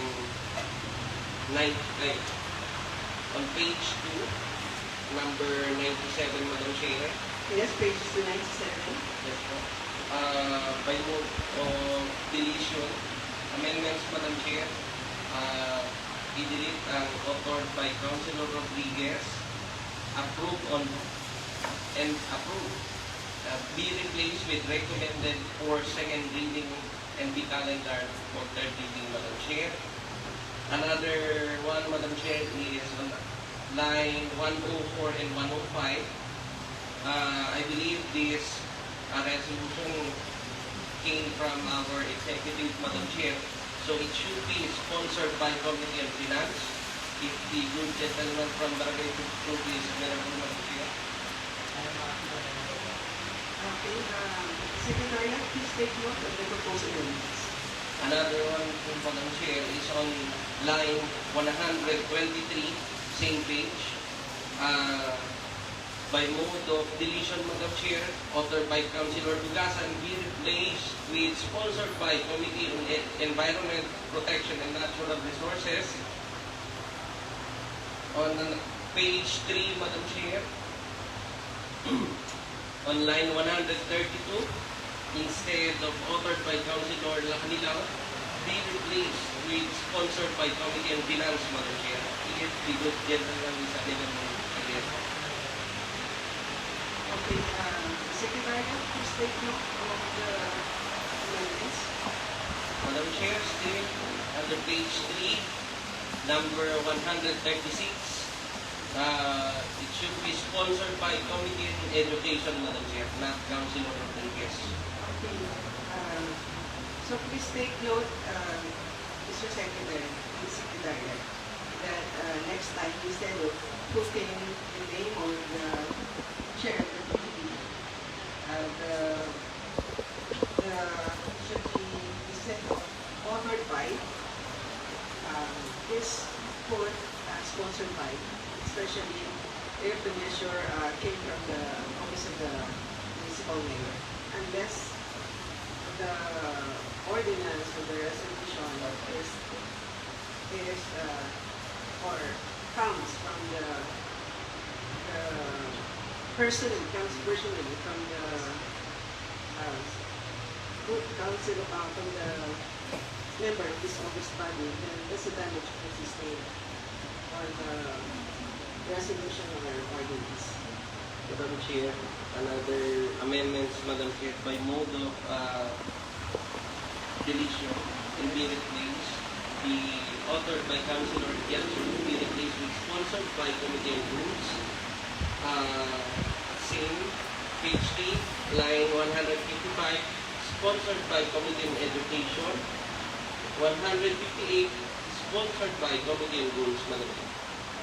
9, on page 2, number 97, Madam Chair. Yes, page 297. Yes, po. By move of deletion, amendments, Madam Chair, i-delete ang authored by Councilor Rodriguez, approve on and approve, be replaced with recommended for second reading and be calendar for third reading, Madam Chair. Another one, Madam Chair, is on line 104 and 105. I believe this resolution came from our executive, Madam Chair. So it should be sponsored by Committee on Finance. If the good gentleman from Barangay Tutup is available, Madam Chair. Okay, Secretariat, please take note of the proposed amendments. Another one, Madam Chair, is on line 123, same page. By mode of deletion, Madam Chair, authored by Councilor Dugasan, be replaced with sponsored by Committee on Environment Protection and Natural Resources. On page 3, Madam Chair, on line 132, instead of authored by Councilor Lacanilaw, be replaced with sponsored by Committee on Finance, Madam Chair. If the good gentleman is available. Okay, Secretariat, please take note of the amendments. Madam Chair, still under page 3, number 136, it should be sponsored by Committee on Education, Madam Chair, not Councilor Rodriguez. Okay, so please take note, Mr. Secretary, Secretariat, that next time instead of putting the name or the chair of the committee, should be set, authored by, is put sponsored by, especially if the measure came from the office of the municipal mayor, unless the ordinance or the resolution is or comes from the personally from the council from the member of this office body, then that's a damage to the state or the resolution or ordinance. Madam Chair, another amendments, Madam Chair, by mode of deletion will be replaced. The authored by Councilor Piazza will be replaced with sponsored by Committee on Rules. Same, page 3, line 155, sponsored by Committee on Education. 158, sponsored by Committee on Rules, Madam Chair.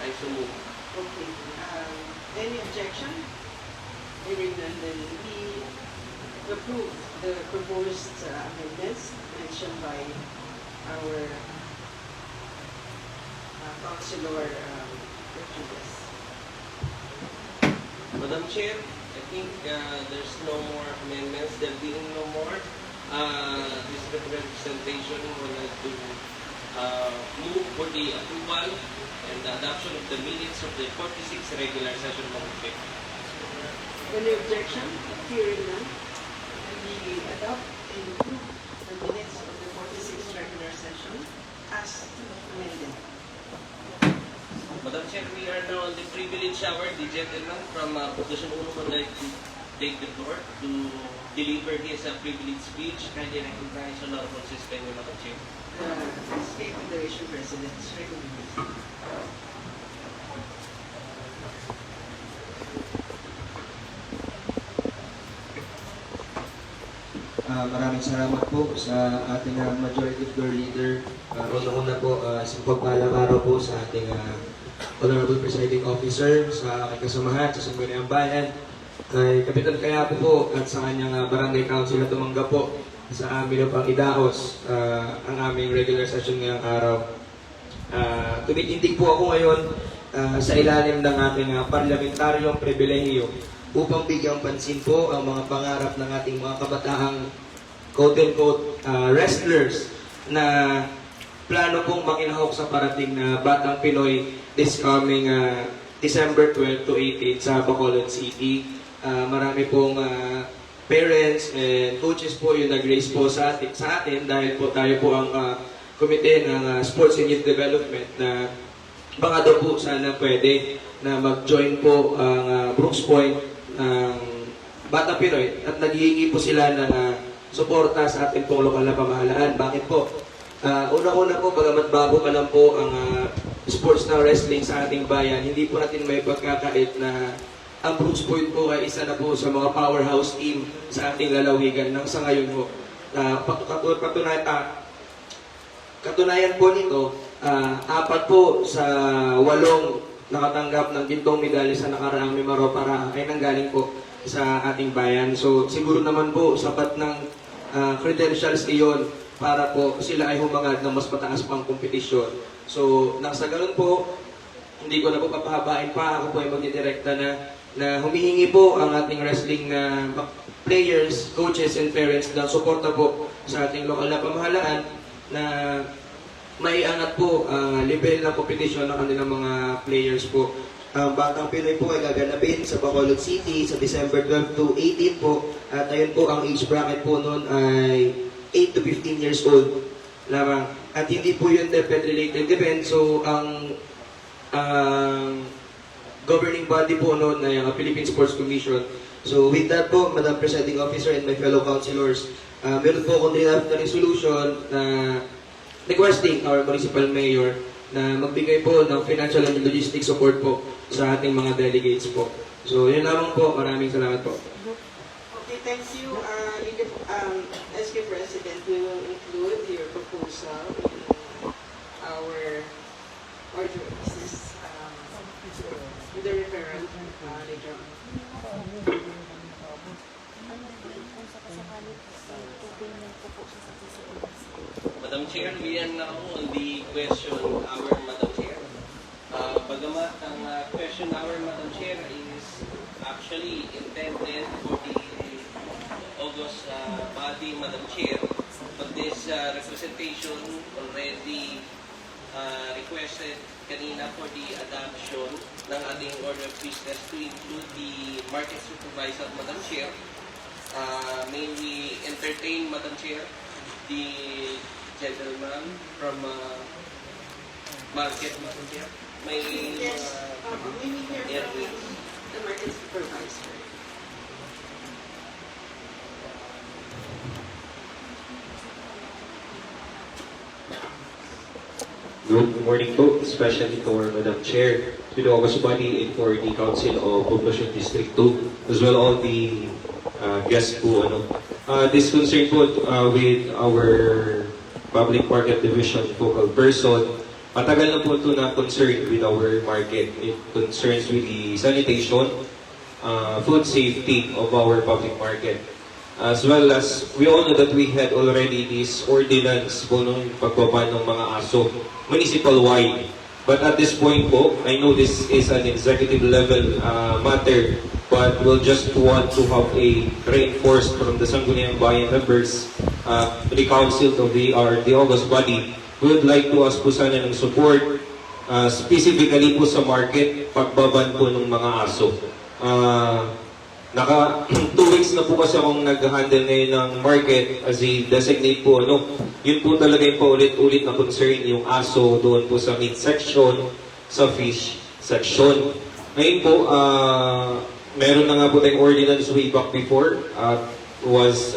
I so move. Okay. Any objection? Hearing none, then we approve the proposed amendments mentioned by our Councilor Rodriguez. Madam Chair, I think there's no more amendments. There being no more, this representation would like to move for the approval and the adoption of the minutes of the 46th regular session of the Any objection? Hearing none, we adopt and approve the minutes of the 46th regular session as amended. Madam Chair, we are now on the privilege hour. The gentleman from Position 1 would like to take the floor to deliver his privilege speech. Kindly recognize Honorable Suspend, Madam Chair. The State Federation President is recognized. Maraming salamat po sa ating Majority Floor Leader. Una-una po, isang pagpalang araw po sa ating Honorable Presiding Officer, sa aking kasamahan, sa Sangguniang Bayan, kay Kapitan Kayapo po at sa kanyang Barangay Council na tumanggap po sa amin upang idaos ang aming regular session ngayong araw. Tumitindig po ako ngayon sa ilalim ng ating parlamentaryong pribilehiyo upang bigyang pansin po ang mga pangarap ng ating mga kabataang quote-unquote wrestlers na plano pong makinahok sa parating na Batang Pinoy this coming December 12 to 18 sa Bacolod City. Marami pong parents and coaches po yung nag-raise po sa atin dahil po tayo po ang komite ng Sports and Youth Development na baka daw po sana pwede na mag-join po ang Brooks Point ng Batang Pinoy at naghihingi po sila ng suporta sa ating pong lokal na pamahalaan. Bakit po? Una-una po, bagamat bago pa lang po ang sports na wrestling sa ating bayan, hindi po natin may pagkakait na ang Brooks Point po ay isa na po sa mga powerhouse team sa ating lalawigan ng sa ngayon po. Katunayan po nito, 4 po sa 8 nakatanggap ng gintong medalya sa nakaraang Mimaro para ay nanggaling po sa ating bayan. So siguro naman po sapat ng credentials iyon para po sila ay humangad ng mas mataas pang kompetisyon. So nasa ganun po, hindi ko na po papahabain pa, ako po ay magdidirekta na humihingi po ang ating wrestling na players, coaches, and parents ng suporta po sa ating lokal na pamahalaan na maiangat po ang level ng competition ng kanilang mga players po. Ang Batang Pinoy po ay gaganapin sa Bacolod City sa December 12 to 18 po. At ayun po, ang age bracket po noon ay 8 to 15 years old lamang. At hindi po yun DepEd-related event. So, ang governing body po noon ay ang Philippine Sports Commission. So, with that po, Madam Presiding Officer and my fellow councilors, meron po akong draft na resolution na requesting our municipal mayor na magbigay po ng financial and logistic support po sa ating mga delegates po. So, yun lamang po. Maraming salamat po. Okay, thank you. SK President, we will include your proposal in our order of business with the referral later on. kung sakasakali po payment po siya sa PCOS. Madam Chair, we are now on the question hour, Madam Chair. Bagamat ang question hour, Madam Chair, is actually intended for the August body, Madam Chair. But this representation already requested kanina for the adoption ng ating order of business to include the market supervisor, Madam Chair. May we entertain, Madam Chair, the gentleman from market, Madam Chair? May Yes, we need to hear from the market supervisor. Good morning po, especially for Madam Chair, to the August Body and for the Council of Poblacion District 2, as well all the guests po. This concern po with our Public Market Division focal person, matagal na po ito na concerned with our market. It concerns with the sanitation, food safety of our public market. As well as, we all know that we had already this ordinance po nung pagbaban ng mga aso, municipal-wide. But at this point po, I know this is an executive level matter, but we'll just want to have a reinforced from the Sangguniang Bayan members, the council of the August Body. We would like to ask po sana ng support, specifically po sa market, pagbaban po ng mga aso. Naka 2 weeks na po kasi akong nag-handle ngayon ng market as a designate po. Yun po talaga yung paulit-ulit na concern, yung aso doon po sa meat section, sa fish section. Ngayon po, meron na nga po tayong ordinance way back before, was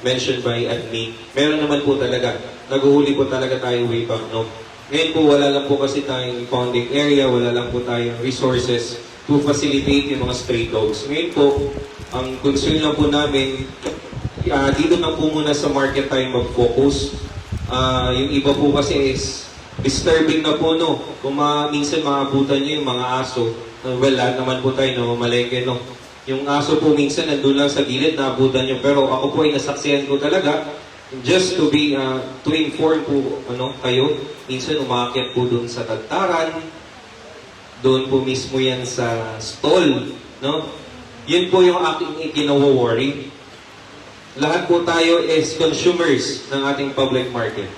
mentioned by admin. Meron naman po talaga, naguhuli po talaga tayo way back, no? Ngayon po, wala lang po kasi tayong founding area, wala lang po tayong resources to facilitate yung mga stray dogs. Ngayon po, ang concern lang po namin, dito na po muna sa market tayo mag-focus. Yung iba po kasi is disturbing na po, no? Kung minsan maabutan nyo yung mga aso, well, lahat naman po tayo, no? Malengke, no? Yung aso po minsan nandun lang sa gilid, naabutan nyo. Pero ako po ay nasaksihan ko talaga, just to be, to inform po, kayo, minsan umakyat po dun sa tagtaran, doon po mismo yan sa stall, no? Yun po yung aking ginawa-worry. Lahat po tayo is consumers ng ating public market.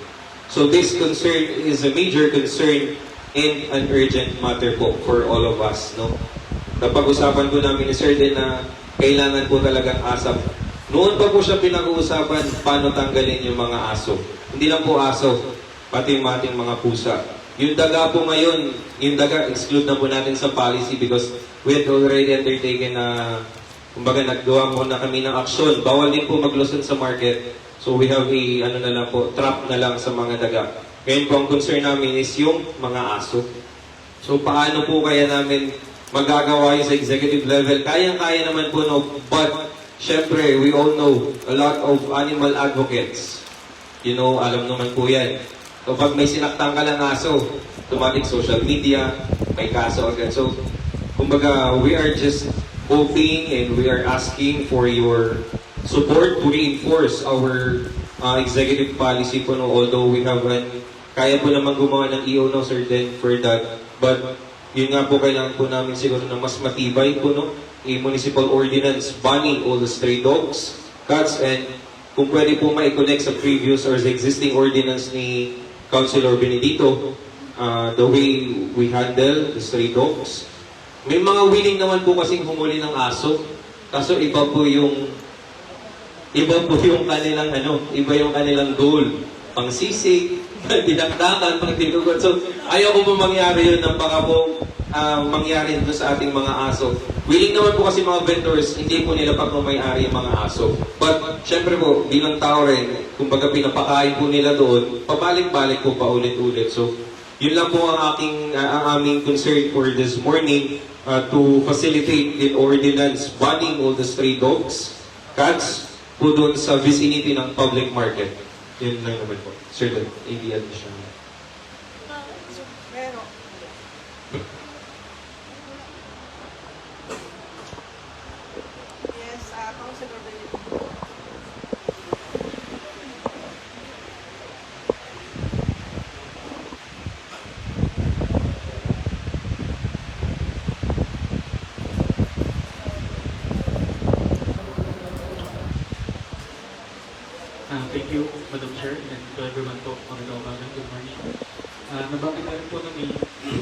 So this concern is a major concern and an urgent matter po for all of us, no? Napag-usapan po namin ni Sir din na kailangan po talagang asap. Noon pa po siya pinag-uusapan paano tanggalin yung mga aso. Hindi lang po aso, pati yung ating mga pusa. Yung daga po ngayon, yung daga, exclude na po natin sa policy because we had already undertaken na, kumbaga, naggawa mo na kami ng aksyon. Bawal din po magluson sa market. So we have a, trap na lang sa mga daga. Ngayon po, ang concern namin is yung mga aso. So paano po kaya namin magagawa yun sa executive level? Kaya-kaya naman po, no? But, syempre, we all know, a lot of animal advocates. Alam naman po yan. Kapag may sinaktang ka ng aso, automatic social media, may kaso agad. So, kumbaga, we are just hoping and we are asking for your support to reinforce our executive policy po, no? Although we have kaya po naman gumawa ng EO, no, Sir Den, for that. But, yun nga po, kailangan po namin siguro na mas matibay po, no? A municipal ordinance banning all the stray dogs, cats, and kung pwede po ma-connect sa previous or sa existing ordinance ni Councilor Benedito, the way we handle the stray dogs. May mga willing naman po kasing humuli ng aso, kaso iba yung kanilang iba yung kanilang goal. Pangsisig, dinakdakan, pagdidugot. So, ayaw ko po mangyari yun ng baka po mangyari dito sa ating mga aso. Willing naman po kasi mga vendors, hindi po nila pagmamayari yung mga aso. But, syempre po, bilang tao rin, kumbaga pinapakain po nila doon, pabalik-balik po paulit-ulit. So, yun lang po ang aming concern for this morning, to facilitate the ordinance banning all the stray dogs, cats, po doon sa vicinity ng public market. Yun lang naman po. Sir, AD addition. Yes, Councilor Thank you, Madam Chair, and to everyone po. Magandang umaga. Good morning. Nabanggit na rin po na ni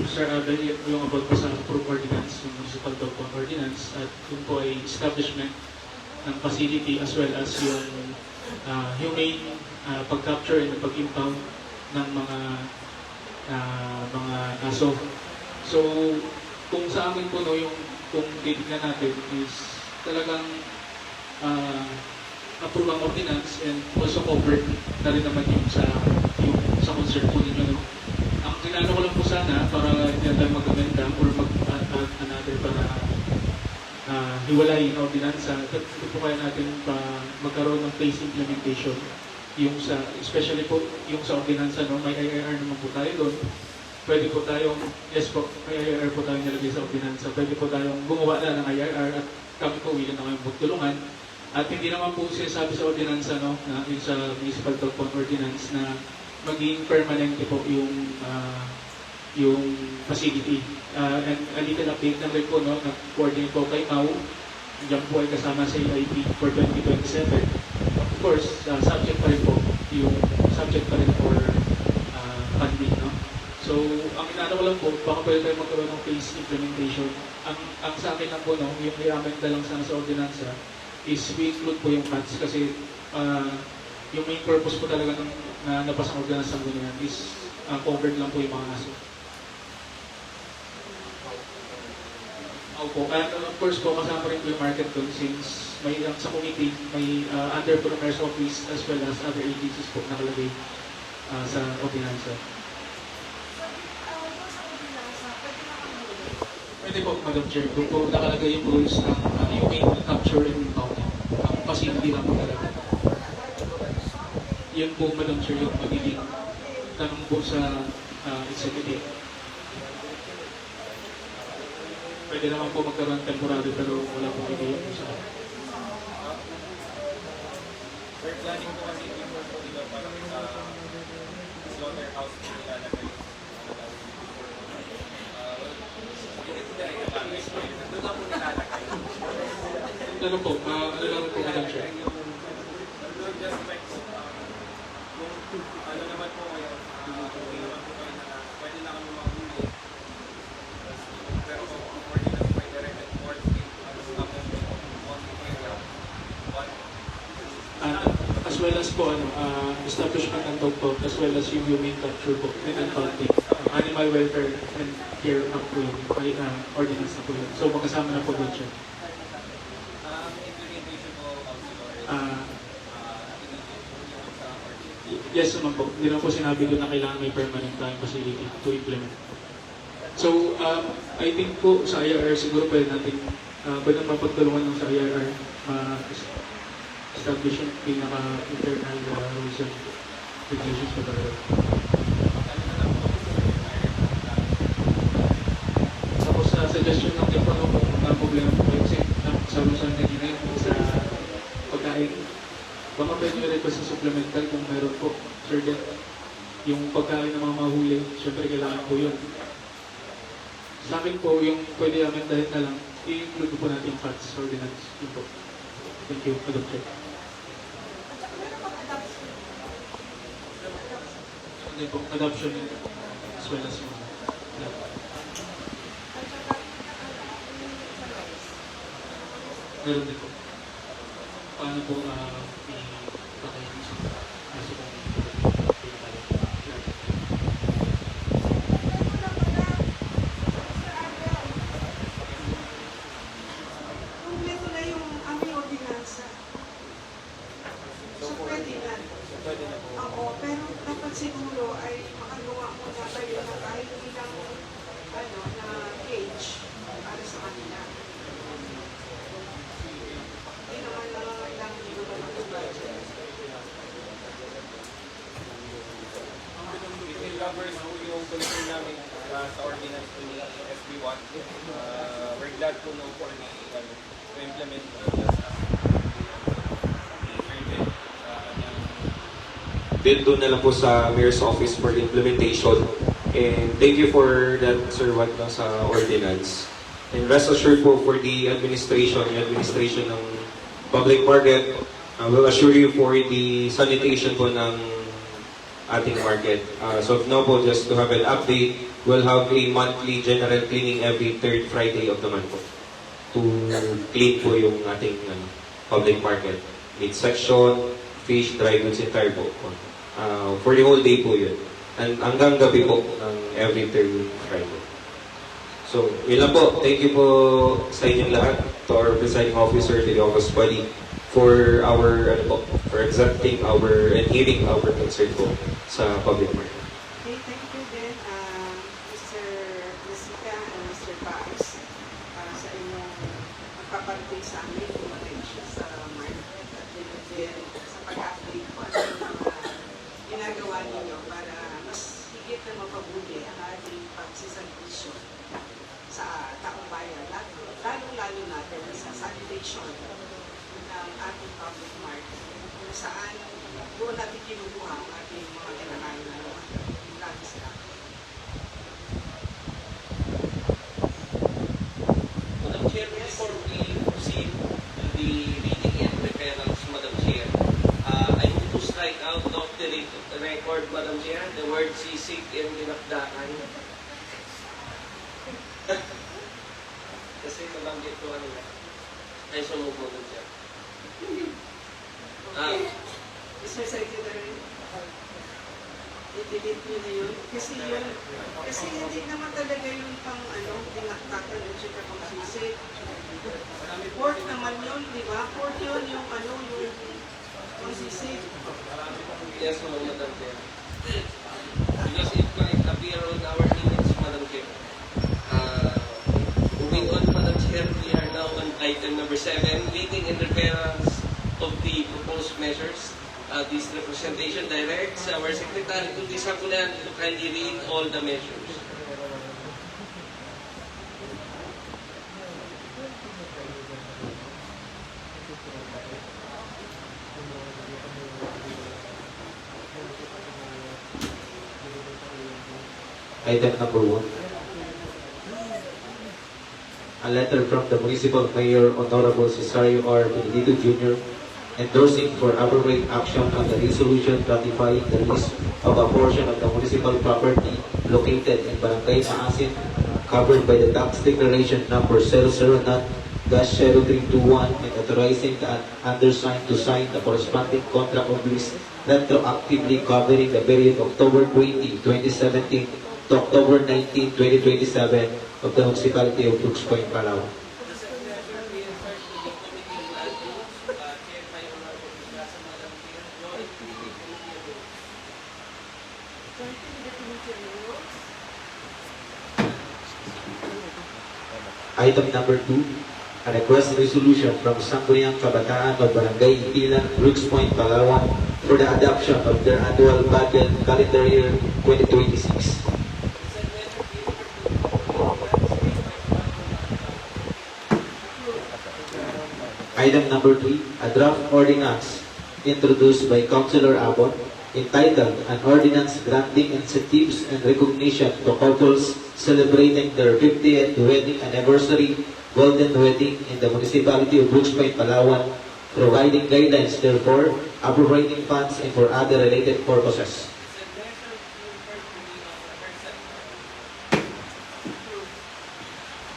Sir Abel yung about po sa approved ordinance, yung municipal dog pound ordinance, at yun po ay establishment ng facility as well as yung humane pag-capture and pag-impound ng mga aso. So, kung sa amin po, no, yung kung titignan natin is talagang approve ang ordinance and also covered na rin naman yung sa concern po ninyo. No? Ang kinano ko lang po sana para hindi na tayo mag-amenda or mag-add another para hiwalay na ordinansa, ito po kaya natin magkaroon ng phase implementation. Yung sa, especially po yung sa ordinansa, no, may IIR naman po tayo doon. Pwede po tayong, yes po, may IIR po tayong nilagay sa ordinansa. Pwede po tayong gumawa na ng IIR at kami po willing na kayong magtulungan. At hindi naman po sinasabi sa ordinansa, no, na yung sa municipal dog pound ordinance na maging permanente po yung facility. And a little update lang rin po, no, na-coordinate po kay Mau. Diyan po ay kasama sa EIP for 2027. Of course, subject pa rin po, yung subject pa rin for funding, no. So, ang inaano ko lang po, baka pwede tayo magkaroon ng phase implementation. Ang sa akin lang po, no, yung i-amend lang sana sa ordinansa is we include po yung cuts kasi yung main purpose po talaga ng nabasang ordinansa ng ganyan is covered lang po yung mga aso. Opo, and of course po, kasama rin po yung market doon since may sa committee, may under po ng mayor's office as well as other agencies po nakalagay sa ordinansa. Pwede po, Madam Chair, kung po nakalagay yung rules ng yung main capture and impounding, ang facility lang po talaga. Yun po, Madam Chair, yung magiging tanong po sa executive. Pwede naman po magkaroon temporary pero wala po bigay po sa akin. We're planning po kasi before po dito parang sa slaughterhouse po nilalagay. Ano po, ano lang po, Madam Chair? Just like po, ano naman po kayo, hindi naman po kayo na pwede na kami mahuli. Pero po, ordinance by directed towards the stop and As well as po, establishment ng dog pound, as well as yung humane capture po, and impounding. Animal welfare and care na po yun, ordinance na po yun. So, magkasama na po doon siya. implementation po Yes naman po. Hindi naman po sinabi doon na kailangan may permanent time facility to implement. So, I think po sa IRR siguro pwede natin mapagtulungan ng sa IRR establish yung pinaka-internal rules and regulations for the Tapos suggestion ng tipo kung problema po kayo kasi salusan na ginayon sa pagkain. Baka pwede nyo rin pa sa supplemental kung meron po. Sir, yung pagkain ng mga mahuli, syempre kailangan po yun. Sa akin po, yung pwede namin dahil na lang, i-include po natin yung facts ordinance. Yun po. Thank you, Madam Chair. Hindi po, adoption as well as yung meron din po. Paano po i-pakayin sa kaso kung Kompleto na yung aming ordinansa. So pwede na. Oo, pero dapat siguro ay makagawa muna tayo na kahit ilang na cage para sa kanila. Hindi naman lang yung budget. It covers po yung concern namin sa ordinance po ni SB1. We're glad po no for to implement Then doon na lang po sa Mayor's Office for the implementation. And thank you for that, Sir Wat, sa ordinance. And rest assured po for the administration, yung administration ng public market, will assure you for the sanitation po ng ating market. So now po, just to have an update, we'll have a monthly general cleaning every third Friday of the month po to clean po yung ating public market. Meat section, fish, dry goods, entire po. For the whole day po yun. And hanggang gabi po ng every third Friday. So, yun lang po. Thank you po sa inyong lahat, to our presiding officer, to the office body, for accepting our and hearing our concern po sa public market. Okay, thank you din, Mr. Jessica and Mr. Pax, sa inyong pagpaparating sa amin, pumatensya sa market at din sa pag-update po at yung mga ginagawa ninyo para mas higit na mapabuti ang ating pagsiservisyo sa taong bayan, lalo-lalo natin sa sanitation ng ating public market, kung saan doon natin kinukuha ang ating mga kinakailangan lagi sa atin. Madam Chair, before we proceed to the reading and referrals, Madam Chair, I need to strike out of the record, Madam Chair, the word sisig and dinakdakan. Kasi nabanggit ko kanina. Ay, sumug, Madam Chair. Okay. Mr. Secretary, i-delete nyo na yun. Kasi hindi naman talaga yun pang dinaktakan at saka pang sisig. Pork naman yun, di ba? Pork yun yung yung pang sisig. Yes, Madam Chair. Because it might appear on our minutes, Madam Chair. Moving on, Madam Chair, we are now on item number 7, reading and referrals of the proposed measures. This representation directs our Secretary to the Sakulan to kindly read all the measures. Item number 1. A letter from the Municipal Mayor Honorable Cesario R. Benedito Jr. endorsing for appropriate action on the resolution ratifying the lease of a portion of the municipal property located in Barangay Maasin, covered by the tax declaration number 009-0321, and authorizing the undersigned to sign the corresponding contract of lease retroactively covering the period October 20, 2017 to October 19, 2027 of the municipality of Brooks Point, Palawan. Item number 2, a request resolution from Sangguniang Kabataan of Barangay Ipilan, Brooks Point, Palawan for the adoption of their annual budget calendar year 2026. Item number 3, a draft ordinance introduced by Councilor Abon entitled An Ordinance Granting Incentives and Recognition to Couples Celebrating Their 50th Wedding Anniversary Golden Wedding in the Municipality of Brooks Point, Palawan, providing guidelines therefore, appropriating funds and for other related purposes.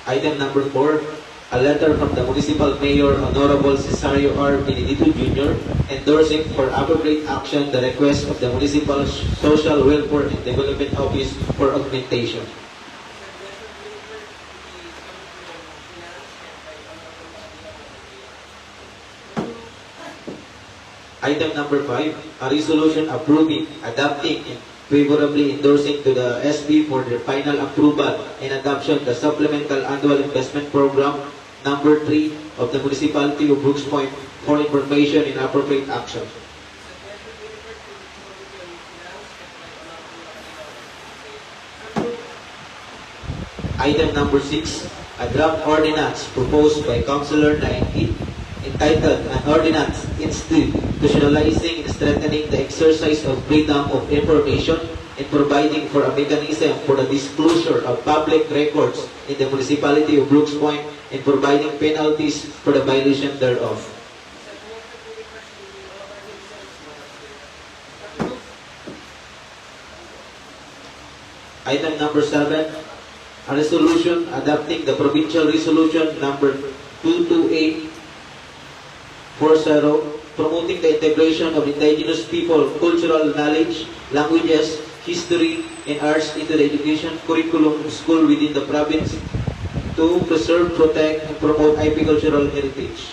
Item number 4, a letter from the Municipal Mayor Honorable Cesario R. Benedito Jr. endorsing for appropriate action the request of the Municipal Social Welfare and Development Office for augmentation. Item number 5, a resolution approving, adopting, and favorably endorsing to the SB for their final approval and adoption the Supplemental Annual Investment Program number 3 of the Municipality of Brooks Point for information and appropriate action. Item number 6, a draft ordinance proposed by Councilor Nainti entitled An Ordinance Institutionalizing and Strengthening the Exercise of Freedom of Information and Providing for a Mechanism for the Disclosure of Public Records in the Municipality of Brooks Point and Providing Penalties for the violation thereof. Item number 7, a resolution adopting the provincial resolution number 22840, promoting the integration of indigenous people, cultural knowledge, languages, history, and arts into the education curriculum of school within the province to preserve, protect, and promote apicultural heritage.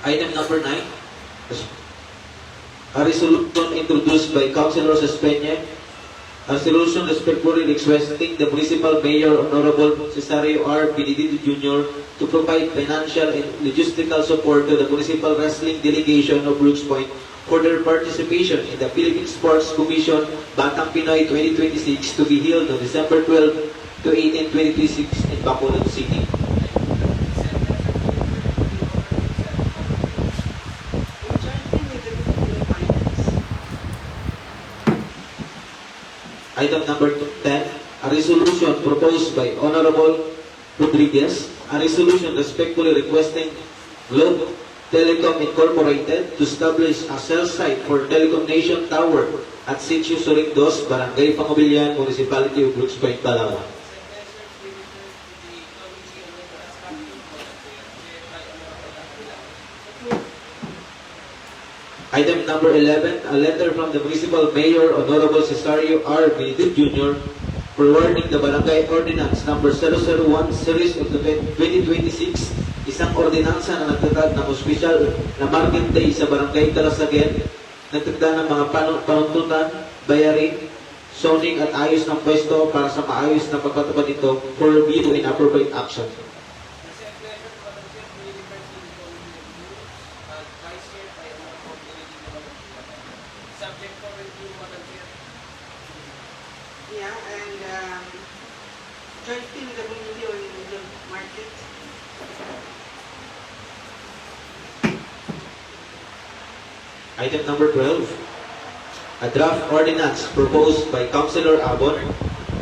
Item number 9, a resolution introduced by Councilor Espeña, a resolution respectfully requesting the Municipal Mayor Honorable Cesario R. Benedito Jr. to provide financial and logistical support to the Municipal Wrestling Delegation of Brooks Point for their participation in the Philippine Sports Commission Batang Pinoy 2026 to be held on December 12 to 18, 2026 in Bacolod City. Item number 10, a resolution proposed by Honorable Rodriguez, a resolution respectfully requesting Globe Telecom Incorporated to establish a cell site for Telecom Nation Tower at Sitio Suring 2, Barangay Pangubilian, Municipality of Brooks Point, Palawan. Item number 11, a letter from the Municipal Mayor Honorable Cesario R. Benedito Jr. forwarding the Barangay Ordinance number 001 series of the 2026, isang ordinansa na nagtatag ng ospisyal na market day sa Barangay Talasagen, nagtatag ng mga panuntunan, bayarin, zoning at ayos ng pwesto para sa maayos na pagpatupad nito for review and appropriate action. Yeah, and jointly with the community or in the market. Item number 12, a draft ordinance proposed by Councilor Abon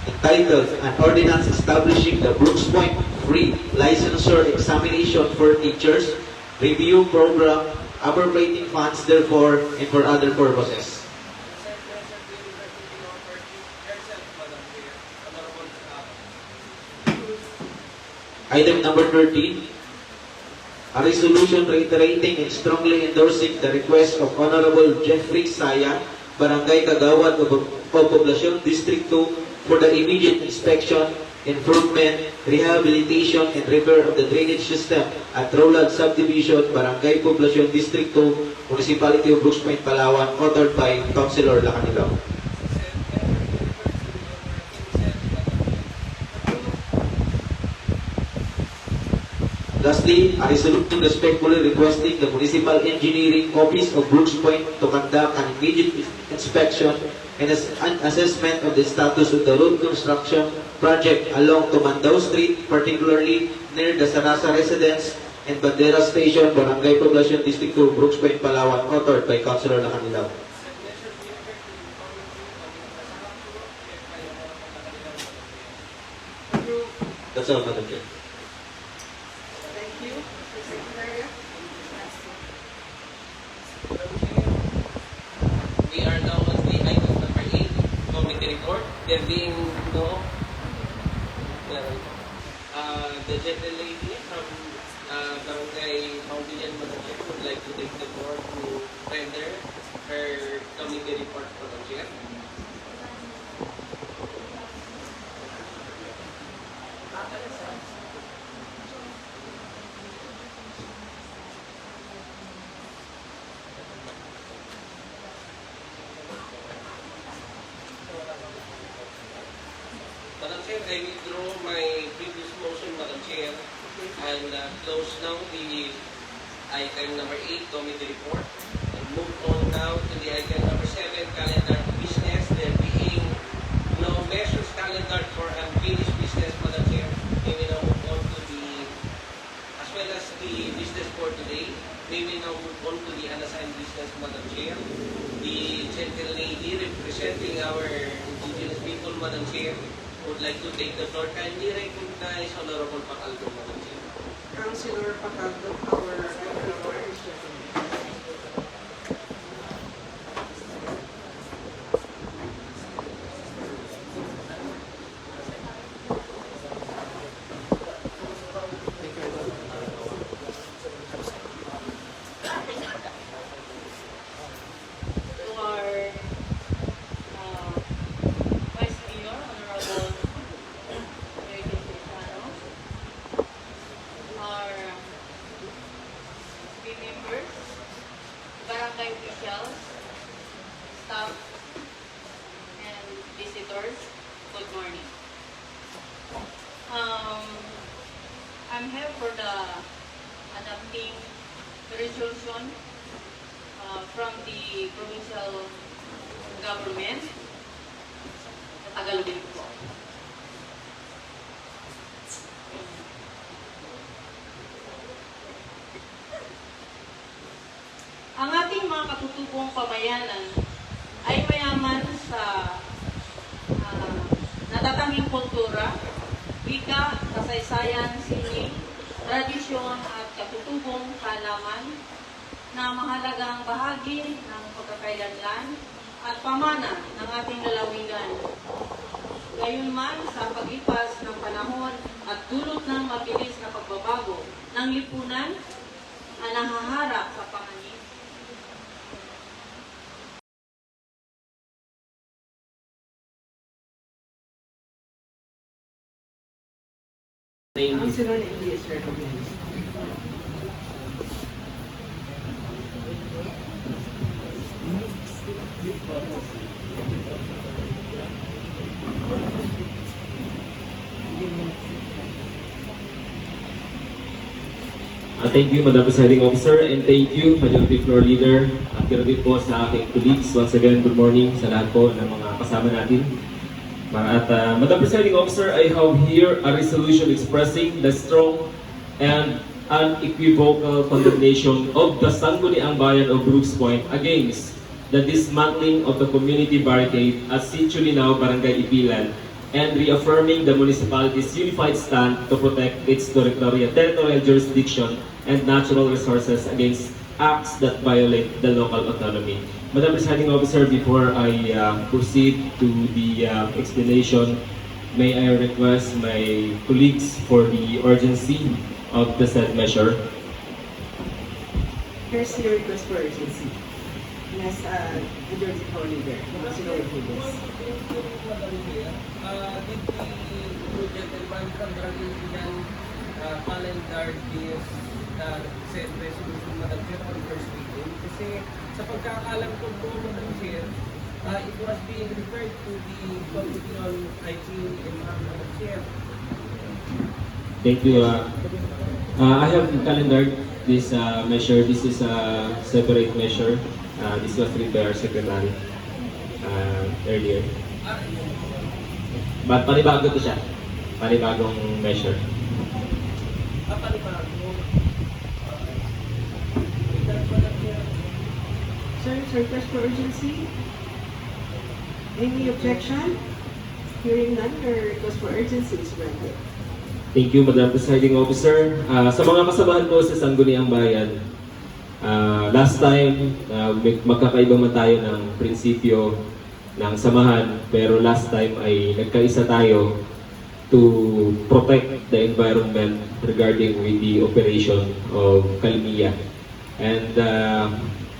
entitled An Ordinance Establishing the Brooks Point Free Licensure Examination for Teachers Review Program, appropriating funds therefore and for other purposes. Item number 13, a resolution reiterating and strongly endorsing the request of Honorable Jeffrey Saya, Barangay Kagawad of Poblacion District 2 for the immediate inspection, improvement, rehabilitation, and repair of the drainage system at Rowland Subdivision, Barangay Poblacion District 2, Municipality of Brooks Point, Palawan, authored by Councilor Lacanilaw. Lastly, a resolution respectfully requesting the Municipal Engineering Office of Brooks Point to conduct an immediate inspection and an assessment of the status of the road construction project along Tumandao Street, particularly near the Sarasa Residence and Bandera Station, Barangay Poblacion, District 2, Brooks Point, Palawan, authored by Councilor Lacanilaw. That's all, Madam Chair. Thank you, Mr. Secretary. We are now on the item number 8, committee report. There being no, the gentle lady from Barangay Pangubilian, Madam Chair, would like to take the floor to render her committee report, Madam Chair. Madam Chair, I withdraw my previous motion, Madam Chair, and close now the item number 8, committee report, and move on now to the item number 7, calendar business. There being no measures calendar for unfinished business, Madam Chair, may we now move on to the, as well as the business for today, may we now move on to the unassigned business, Madam Chair. The gentle lady representing our indigenous people, Madam Chair, would like to take the floor. Kindly recognize Honorable Pacaldo, Madam Chair. Councilor Pacaldo, our To our Vice Mayor, Honorable Mayor Cayetano, our team members, barangay officials, staff, and visitors, good morning. I'm here for the adopting resolution from the provincial government sa Tagalogin po. Ang ating mga katutubong pamayanan ay mayaman sa natatanging kultura, wika, kasaysayan, sining, tradisyon at katutubong kaalaman na mahalagang bahagi ng pagkakailanlan at pamana ng ating lalawigan. Gayunman, sa paglipas ng panahon at dulot ng mabilis na pagbabago ng lipunan na nahaharap sa panganib, Councilor Elias recognized. Thank you, Madam Presiding Officer, and thank you, Majority Floor Leader. At ganoon po sa aking colleagues. Once again, good morning sa lahat po ng mga kasama natin. At Madam Presiding Officer, I have here a resolution expressing the strong and unequivocal condemnation of the Sangguniang Bayan of Brooks Point against the dismantling of the community barricade at Sitio Linao, Barangay Ipilan, and reaffirming the municipality's unified stand to protect its territorial jurisdiction and natural resources against acts that violate the local autonomy. Madam Presiding Officer, before I proceed to the explanation, may I request my colleagues for the urgency of the said measure. Here's your request for urgency. Yes, Majority Floor Leader, Councilor Elias. Did the project and contract calendar is set resolution, Madam Chair, on first reading? Kasi sa pagkakalam ko po, Madam Chair, it was being referred to the Committee on IT and Madam Chair. Thank you. I have calendared this measure. This is a separate measure. This was read by our secretary earlier. But panibago to siya. Panibagong measure. Sir, request for urgency? Any objection? Hearing none, your request for urgency is granted. Thank you, Madam Presiding Officer. Sa mga kasamahan ko sa Sangguniang Bayan, last time, magkakaiba man tayo ng prinsipyo ng samahan, pero last time ay nagkaisa tayo to protect the environment regarding with the operation of Kalmia. And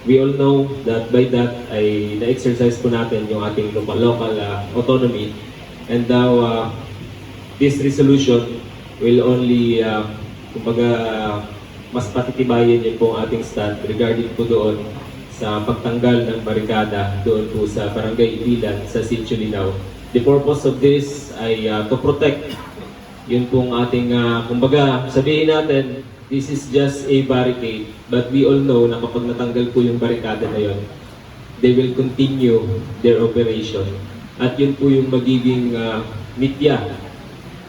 we all know that by that ay na-exercise po natin yung ating local autonomy. And now, this resolution will only, mas patitibayin yun po ang ating stand regarding po doon sa pagtanggal ng barikada doon po sa Barangay Ipilan sa Sitio Linao. The purpose of this ay to protect yun pong ating, sabihin natin, this is just a barricade, but we all know na kapag natanggal po yung barikada na yun, they will continue their operation. At yun po yung magiging mitya.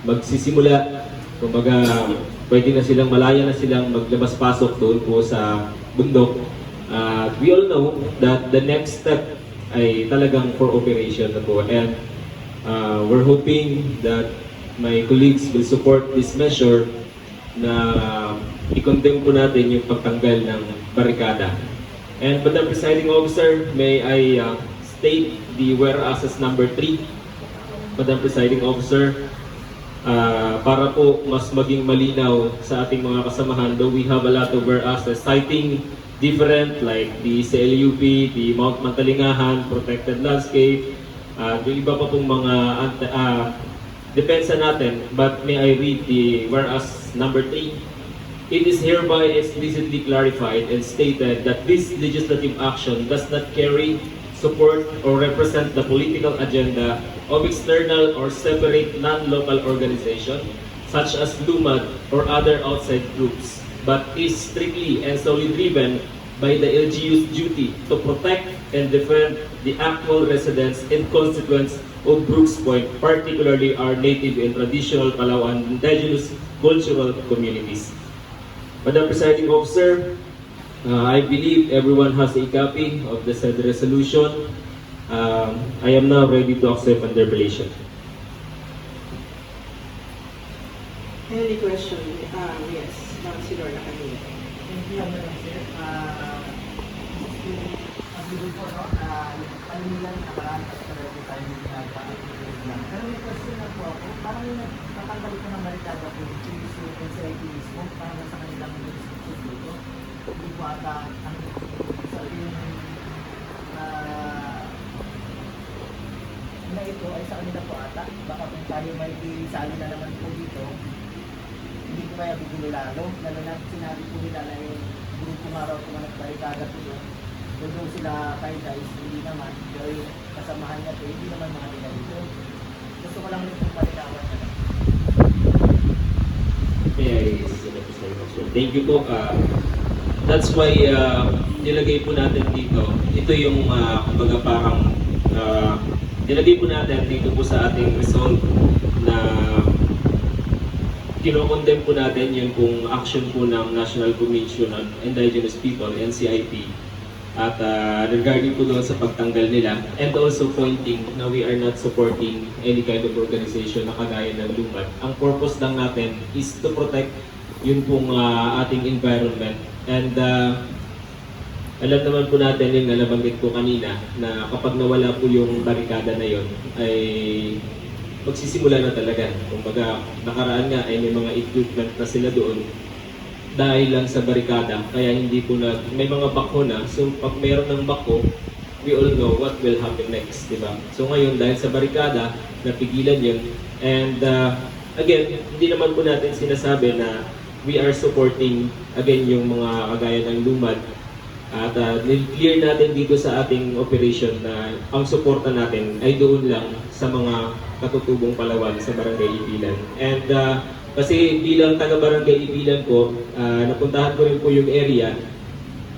Magsisimula, pwede na silang, malaya na silang maglabas-pasok doon po sa bundok. We all know that the next step ay talagang for operation na po. And we're hoping that my colleagues will support this measure na i-condemn po natin yung pagtanggal ng barikada. And Madam Presiding Officer, may I state the whereas number 3. Madam Presiding Officer, para po mas maging malinaw sa ating mga kasamahan, though we have a lot of whereas citing different like the CLUP, the Mount Mantalingahan, Protected Landscape, yung iba pa pong mga depensa natin, but may I read the whereas number 3. It is hereby explicitly clarified and stated that this legislative action does not carry, support, or represent the political agenda of external or separate non-local organization such as LUMAD or other outside groups, but is strictly and solely driven by the LGU's duty to protect and defend the actual residents and constituents of Brooks Point, particularly our native and traditional Palawan indigenous cultural communities. Madam Presiding Officer, I believe everyone has a copy of the said resolution. I am now ready to accept interpellation. Any question? Yes, Councilor Lacanilla. Thank you, Madam Chair. Pag-ibig po, alam nila na marami kasi talaga tayo ng ginagawa at lang. Pero may question na po ako, parang natanggal ko ng barikada po, yung NCIP mismo, parang nasa kanilang institution dito. Hindi po ata ang sabi yung na ito ay sa kanila po ata. Baka kung tayo may isali na naman po dito, hindi ko kaya bigulo lalo na sinabi po nila na yung grupo nga raw kung barikada po yun. Doon sila kay guys, hindi naman, pero yung kasamahan niya po, hindi naman mga nila dito. Gusto ko lang rin pong malinawan na lang. Thank you po. That's why nilagay po natin dito. Ito yung kumbaga parang nilagay po natin dito po sa ating result na kinokondem po natin yung pong action po ng National Commission on Indigenous People, NCIP, at regarding po doon sa pagtanggal nila, and also pointing na we are not supporting any kind of organization na kagaya ng LUMAD. Ang purpose lang natin is to protect yun pong ating environment. And alam naman po natin yung nabanggit ko kanina na kapag nawala po yung barikada na yon ay magsisimula na talaga. Kumbaga nakaraan nga ay may mga equipment na sila doon dahil lang sa barikada, kaya hindi po na, may mga bako na, so pag mayroon ng bako, we all know what will happen next, di ba? So ngayon, dahil sa barikada, napigilan yun, and again, hindi naman po natin sinasabi na we are supporting, again, yung mga kagaya ng LUMAD, at clear natin dito sa ating operation na ang suporta natin ay doon lang sa mga katutubong Palawan sa Barangay Ibilan. And kasi bilang taga-barangay Ibilan ko, napuntahan ko rin po yung area.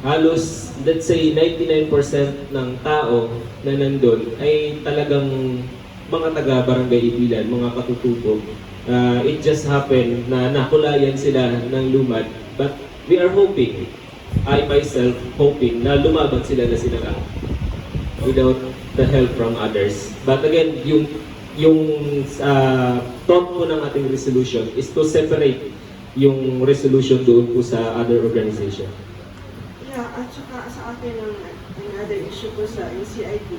Halos, let's say, 99% ng tao na nandun ay talagang mga taga-barangay Ibilan, mga katutubong. It just happened na nakulayan sila ng LUMAD. But we are hoping, I myself hoping na lumaban sila na sila lang without the help from others. But again, yung thought po ng ating resolution is to separate yung resolution doon po sa other organization. Yeah, at saka sa akin another issue po sa NCIP,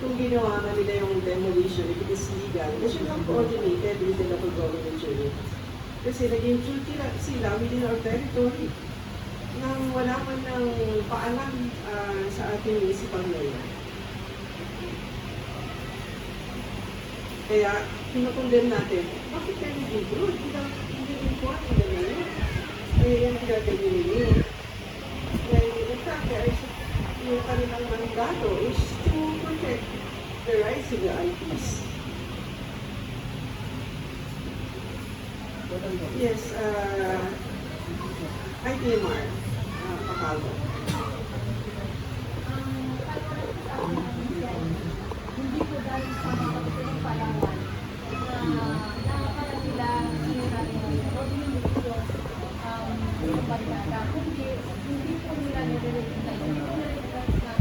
kung ginawa na nila yung demolition, if it is legal, they should have coordinated with the local government units. Kasi naging duty sila within our territory nang wala man ng paalam sa ating municipal mayor. Kaya, pinakondem natin, bakit kayo nag-improve? Hindi import in the mayor. Kaya yan ang gagawin ninyo. Kaya, in fact, yung kanilang mandato is to protect the rights of the IPs. Yes, ITMR, Pacaldo. Hindi po dahil sa mga kapitong Palawan na nakakala sila sinira yung barikada. Hindi po nila nire-represent. Hindi po nire-represent na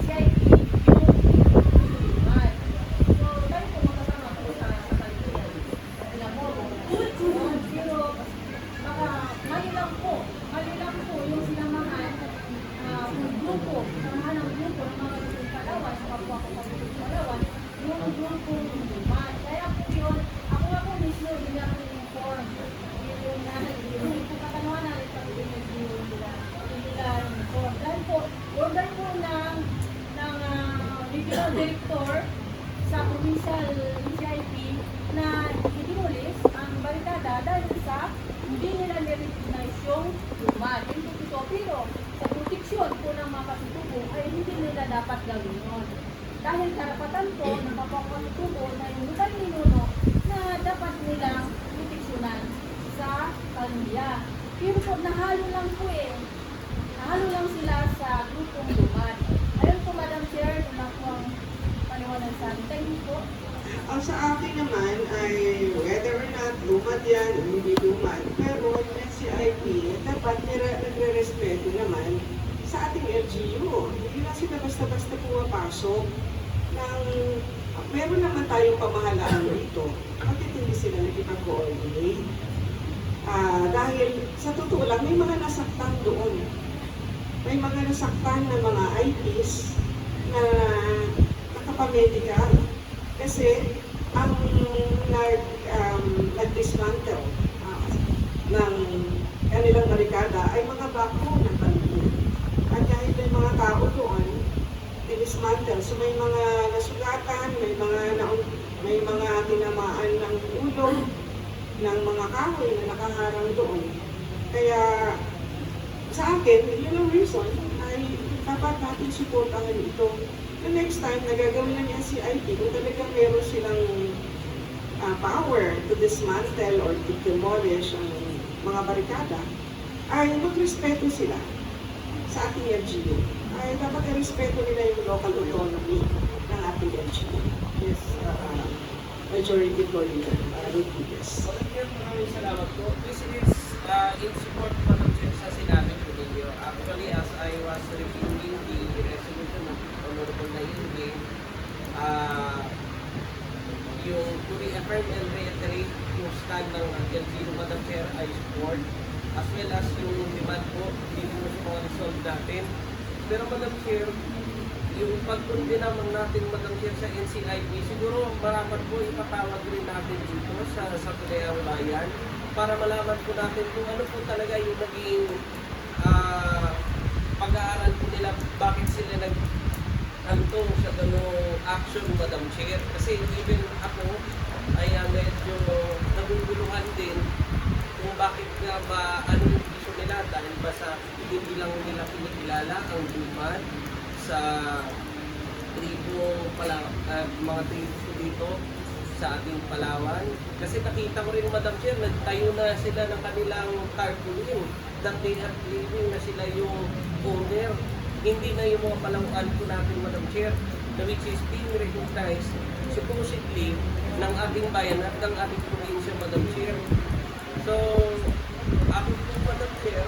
CIP yung lumat. So, tayo po makasama po sa kalikulan. Pero baka mas mali lang po yung sinamahan grupo, samahan ng grupo ng mga kapatid Palawan, sa kapwa ko kapatid Palawan, yung grupo Duman. Kaya po yun, ako nga po mismo, hindi ako in-inform. Yung katanungan natin sa nila inform. Dahil po, order po ng regional director sa provincial CIP na idinulis ang barikada dahil sa hindi nila nirecognize yung Duman. Yung ito, pero sa proteksyon po ng mga katutubo ay hindi nila dapat gawin yun. Dahil karapatan po ng mga katutubo na yung lugar ninuno na dapat nilang proteksyonan sa kanila. Pero po, nahalo lang po nahalo lang sila sa grupong Duman. Ayun po, Madam Chair, wala po ang paliwanag sa akin. Thank you po. Sa akin naman ay whether or not lumad yan o hindi lumad, pero yung NCIP dapat nagre-respeto naman sa ating LGU. Hindi lang sila basta-basta pumapasok meron naman tayong pamahalaan dito. Bakit hindi sila nakipag-coordinate? Dahil sa totoo lang, may mga nasaktan doon. May mga nasaktan na mga IPs na nakapamedical. Kasi ang nag-dismantle ng kanilang barikada ay mga bako ng pamilya. At kahit may mga tao doon, dinismantle. So may mga nasugatan, may mga tinamaan ng ulo, ng mga kahoy na nakaharang doon. Kaya sa akin, yun ang reason ay dapat natin supportahan ito. The next time, nagagawin na niya si CIP, kung talagang meron silang power to dismantle or to demolish ang mga barikada, ay magrespeto sila sa ating LGU. Ay dapat i-respeto nila yung local autonomy ng ating LGU. Yes, Majority Leader Rodriguez. Maraming salamat po. This is in support po ng sa sinabi ko ninyo. Actually, as I was reviewing the resolution of Honorable Nainge, yung to reaffirm and reiterate yung stand ng LGU, Madam Chair, I support, as well as yung demand po, hindi mo sa mga resolve natin. Pero Madam Chair, yung pagkundi naman natin, Madam Chair, sa NCIP, siguro marapat po ipatawag rin natin dito sa Tulayang Bayan para malaman po natin kung ano po talaga yung naging pag-aaral po nila, bakit sila nagantong sa ganong action, Madam Chair. Kasi even ako ay medyo naguguluhan din kung bakit nga ba ano yung issue nila dahil ba sa hindi lang nila pinikilala ang Duman sa mga tribo dito sa ating Palawan. Kasi nakita ko rin, Madam Chair, nagtayo na sila ng kanilang tarpaulin that they are claiming na sila yung owner. Hindi na yung mga Palawan po natin, Madam Chair, na which is being recognized supposedly ng ating bayan at ng ating probinsya, Madam Chair. So, ako po, Madam Chair,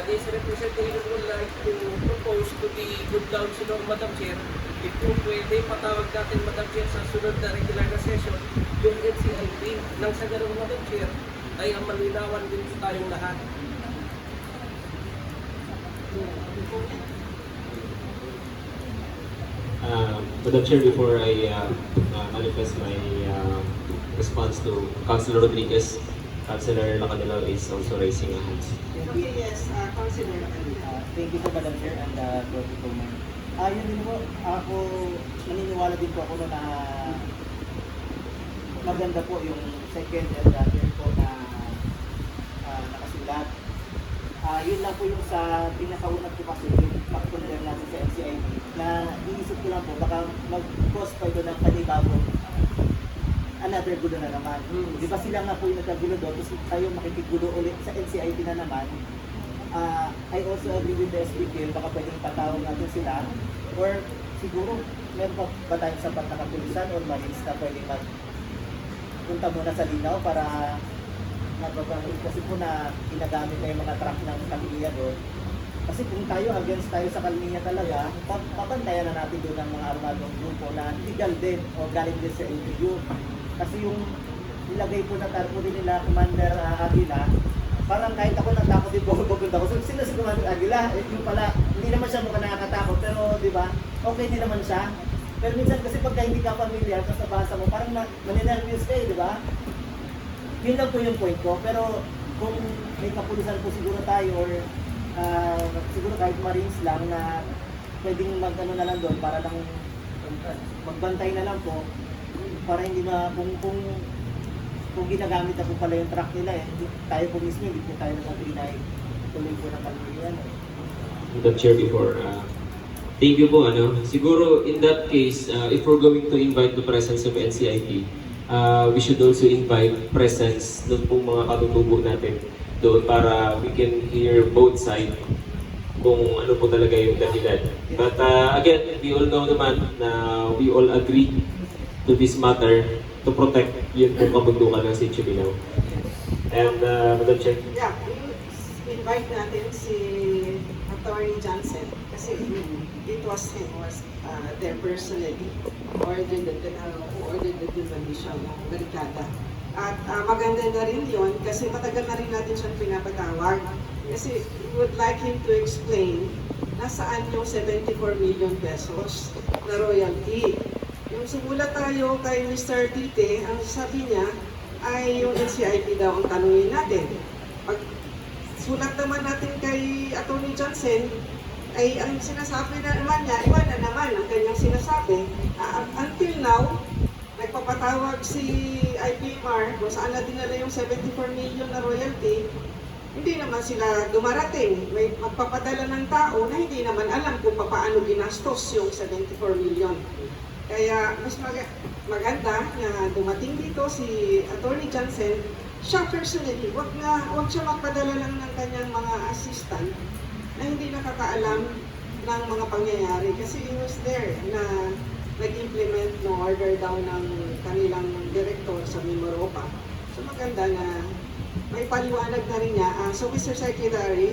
this representative would like to propose to the good councilor, Madam Chair, if po pwede, patawag natin, Madam Chair, sa sunod na regular na session, yung NCIP, nang sa ganun, Madam Chair, ay ang malinawan din po tayong lahat. Madam Chair, before I manifest my response to Councilor Rodriguez, Councilor Lacanelo is also raising a hand. Yes, Councilor Lacanelo. Thank you po, Madam Chair, and Prof. Coleman. Yun din po, ako naniniwala din po ako na maganda po yung second and third po na nakasulat. Yun lang po yung sa pinakaunang po kasi yung pag-compare natin sa NCIP na iisip ko lang po, baka mag-cause pa ito ng panibago another gulo na naman. Di ba sila nga po yung nagkagulo doon, tapos tayo makikigulo ulit sa NCIP na naman. I also agree with the SPK, baka pwedeng patawag natin sila, or siguro meron pa ba tayong sapat na kapulisan or marines na pwedeng punta muna sa linaw para kasi po na ginagamit na yung mga truck ng Kalmiya doon. Kasi kung tayo against tayo sa Kalmiya talaga, papantayan na natin doon ang mga armadong grupo na legal din o galing din sa LGU. Kasi yung nilagay po na tarpo din nila Commander Avila, parang kahit ako natakot din po pagpunta ko. So, sino si Commander Aguila? Yung pala, hindi naman siya mukhang nakakatakot, pero di ba, okay din naman siya. Pero minsan kasi pagka hindi ka familiar, tapos nabasa mo, parang maninervyos ka di ba? Yun lang po yung point ko. Pero kung may kapulisan po siguro tayo or siguro kahit Marines lang na pwedeng mag-ano na lang doon para lang magbantay na lang po para hindi kung ginagamit na po pala yung truck nila tayo po mismo hindi po tayo nag-agree tuloy po ng pamilya. Madam Chair, before, thank you po. Siguro in that case, if we're going to invite the presence of NCIP, we should also invite presence ng pong mga katutubo natin doon para we can hear both sides kung ano po talaga yung dahilan. But again, we all know naman na we all agree to this matter to protect yun pong kabundukan ng Sitio Binao. And Madam Chair? Yeah, invite natin si Attorney Johnson kasi it was him who was there personally who ordered the demolition ng barikada. At maganda na rin yun kasi matagal na rin natin siyang pinapatawag. Kasi we would like him to explain nasaan yung 74 million pesos na royalty. Yung sumulat tayo kay Mr. Tite, ang sabi niya ay yung NCIP daw ang tanungin natin. Pag sulat naman natin kay Attorney Johnson, ay ang sinasabi na naman niya, iba na naman ang kanyang sinasabi. Until now, nagpapatawag si IPMR kung saan na dinala yung 74 million na royalty, hindi naman sila dumarating. May magpapadala ng tao na hindi naman alam kung paano ginastos yung 74 million. Kaya mas maganda na dumating dito si Attorney Johnson, siya personally, wag siya magpadala lang ng kanyang mga assistant na hindi nakakaalam ng mga pangyayari. Kasi he was there na nag-implement ng order daw ng kanilang director sa Mimaropa. So maganda na may paliwanag na rin niya. So Mr. Secretary,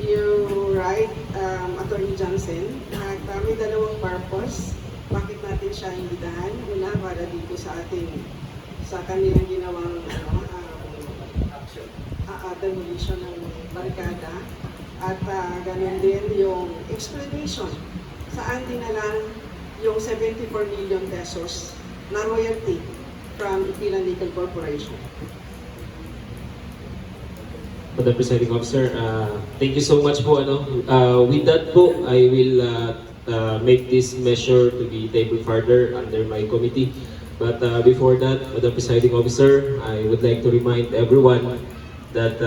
you're right, Attorney Johnson, at may dalawang purpose. Bakit natin siya imbitahan? Una, para dito sa kanilang ginawang demolition ng barikada. At ganun din yung explanation saan dinalang yung 74 million pesos na royalty from Ipilan Nickel Corporation. Madam Presiding Officer, thank you so much po. With that po, I will make this measure to be tabled further under my committee. But before that, Madam Presiding Officer, I would like to remind everyone that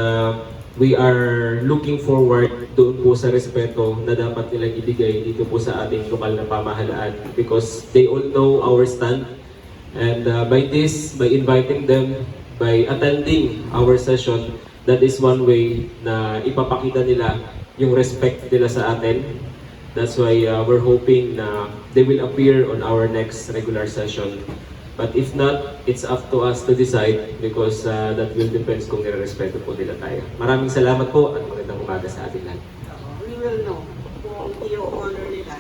we are looking forward doon po sa respeto na dapat nilang ibigay dito po sa ating lokal na pamahalaan because they all know our stand. And by inviting them, by attending our session, that is one way na ipapakita nila yung respect nila sa atin. That's why we're hoping na they will appear on our next regular session. But if not, it's up to us to decide because that will depend kung nire-respeto po nila tayo. Maraming salamat po at magandang umaga sa ating lahat. We will know kung i-honor nila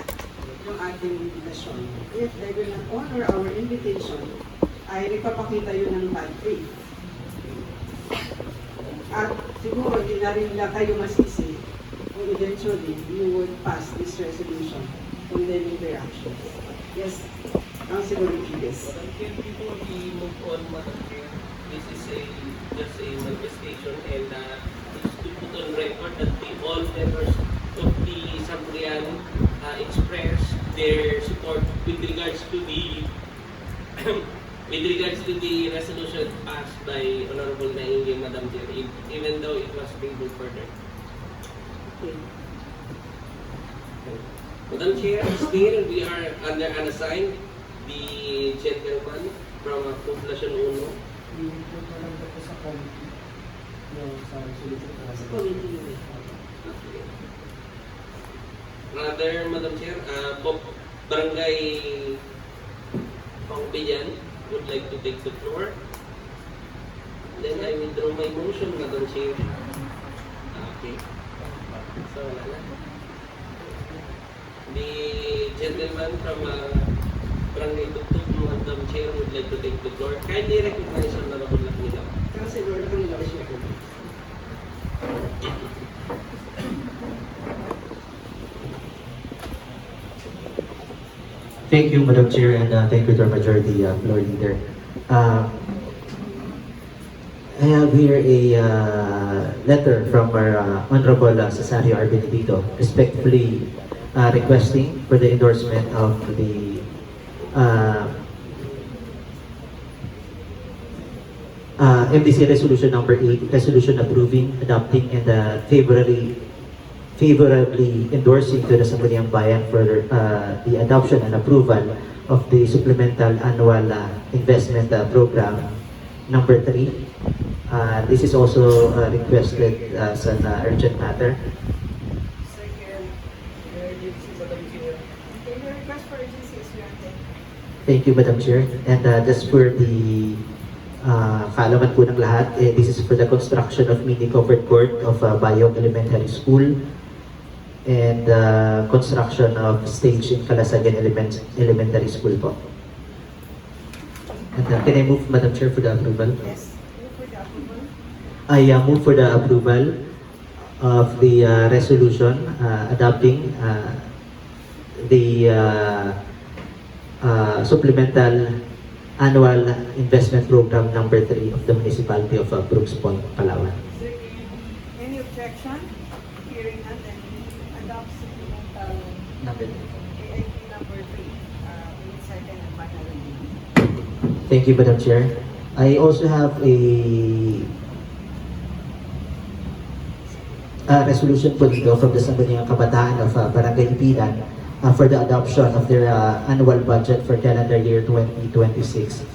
yung ating invitation. If they will not honor our invitation, ay nagpapakita yun ng bad faith. At siguro hindi na rin nila kayo masisi kung eventually you would pass this resolution condemning their actions. Yes, Councilor Riquez. Before we move on, Madam Chair, this is just a manifestation and it's to put on record that all members of the Sambrian express their support with regards to the resolution passed by Honorable Naingi, Madam Chair, even though it was tabled further. Okay. Madam Chair, still we are under unassigned the gentleman from Poblacion 1. I-report na lang po sa committee yung sa resolution na Sa committee yun. Rather, Madam Chair, Barangay Pangbiyan would like to take the floor. Then I withdraw my motion, Madam Chair. Okay. So, wala na. The gentleman from Barangay Tugtog, Madam Chair, would like to take the floor. Kindly recognize Honorable Lakmila. Councilor Camilo Echeco. Thank you, Madam Chair, and thank you to our Majority Floor Leader. I have here a letter from our Honorable Cesario R. Benedito, respectfully requesting for the endorsement of the MDC Resolution Number 8, Resolution approving, adopting, and favorably endorsing to the Sangguniang Bayan for the adoption and approval of the Supplemental Annual Investment Program Number 3. This is also requested as an urgent matter. Thank you, Madam Chair. And just for the kaalaman po ng lahat, this is for the construction of mini covered court of Bayong Elementary School and construction of stage in Calasagan Elementary School po. And can I move, Madam Chair, for the approval? Yes, move for the approval. I move for the approval of the resolution adopting the Supplemental Annual Investment Program Number 3 of the Municipality of Brooks Point, Palawan. Any objection? Hearing none, then adopt supplemental Number 3. AIP number 3 in second and final reading. Thank you, Madam Chair. I also have a resolution po dito from the Sangguniang Kabataan of Barangay Ipilan for the adoption of their annual budget for calendar year 2026.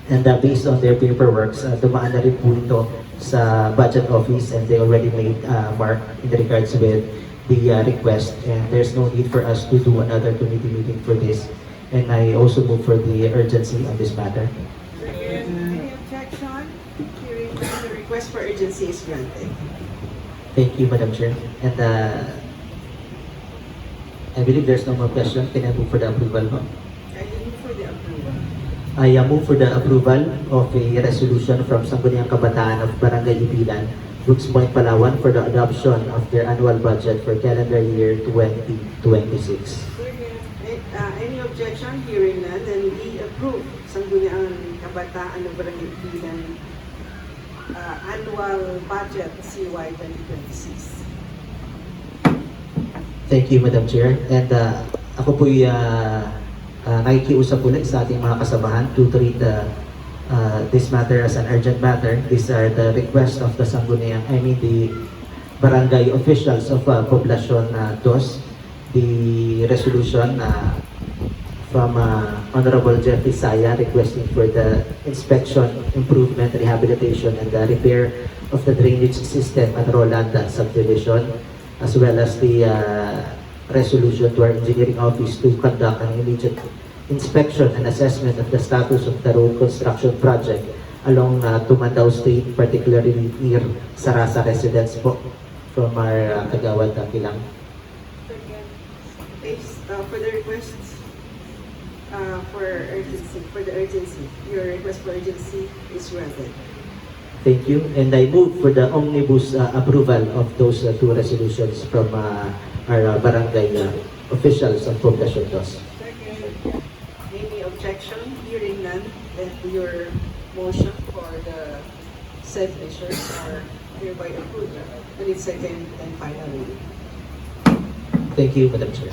And based on their paperwork, dumaan na rin po ito sa budget office and they already made mark in regards with the request, and there's no need for us to do another committee meeting for this. And I also move for the urgency on this matter. Any objection? Hearing none, the request for urgency is granted. Thank you, Madam Chair. And I believe there's no more question. Can I move for the approval? I move for the approval. I move for the approval of a resolution from Sangguniang Kabataan of Barangay Ipilan, Brooks Point, Palawan for the adoption of their annual budget for calendar year 2026. Any objection? Hearing none, then we approve Sangguniang Kabataan ng Barangay Ipilan annual budget CY 2026. Thank you, Madam Chair. And ako po'y nakikiusap ulit sa ating mga kasamahan to treat this matter as an urgent matter. These are the requests of the the barangay officials of Poblacion 2. The resolution from Honorable Jeffrey Saya requesting for the inspection, improvement, rehabilitation, and the repair of the drainage system at Rolanda subdivision, as well as the resolution to our engineering office to conduct an immediate inspection and assessment of the status of the road construction project along Tumandao Street, particularly near Sarasa residence po, from our Kagawad Kilang. For the requests for the urgency, your request for urgency is granted. Thank you. And I move for the omnibus approval of those two resolutions from our barangay officials of Poblacion 2. Any objection? Hearing none, then your motion for the said measures are hereby approved on its second and final reading. Thank you, Madam Chair.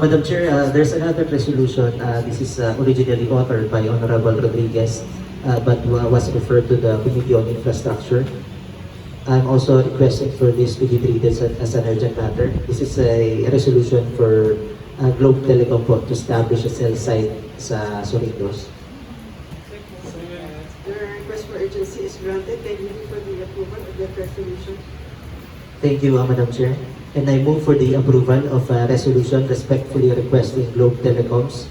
Madam Chair, there's another resolution. This is originally authored by Honorable Rodriguez, but was referred to the Committee on Infrastructure. I'm also requesting for this to be treated as an urgent matter. This is a resolution for Globe Telecom po to establish a cell site sa Soritos. Your request for urgency is granted. Thank you for the approval of that resolution. Thank you, Madam Chair. And I move for the approval of a resolution respectfully requesting Globe Telecoms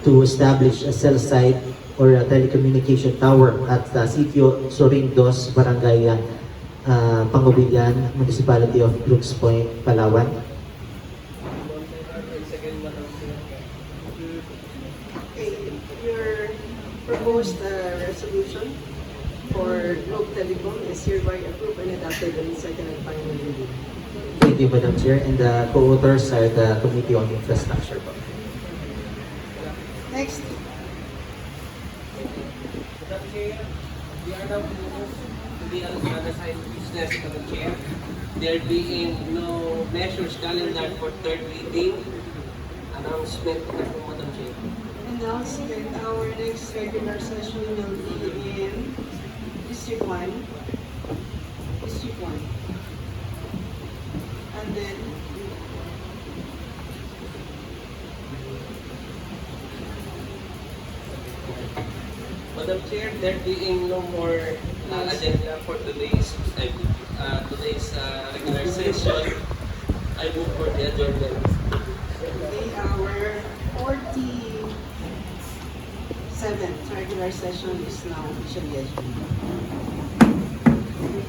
to establish a cell site or telecommunication tower at Sitio Sorindos, Barangay Pangubilyan, Municipality of Brooks Point, Palawan. Okay, your proposed resolution for Globe Telecom is hereby approved and adopted in second and final reading. Thank you, Madam Chair. And the co-authors are the Committee on Infrastructure. Next, Madam Chair, we are now moving to the other side of business, Madam Chair. There being no measures calendar for third reading. Announcement na po, Madam Chair. announcement, our next regular session will be in District 1. And then, Madam Chair, there being no more agenda for today's regular session, I move for the adjournment. our 47th regular session is now officially adjourned.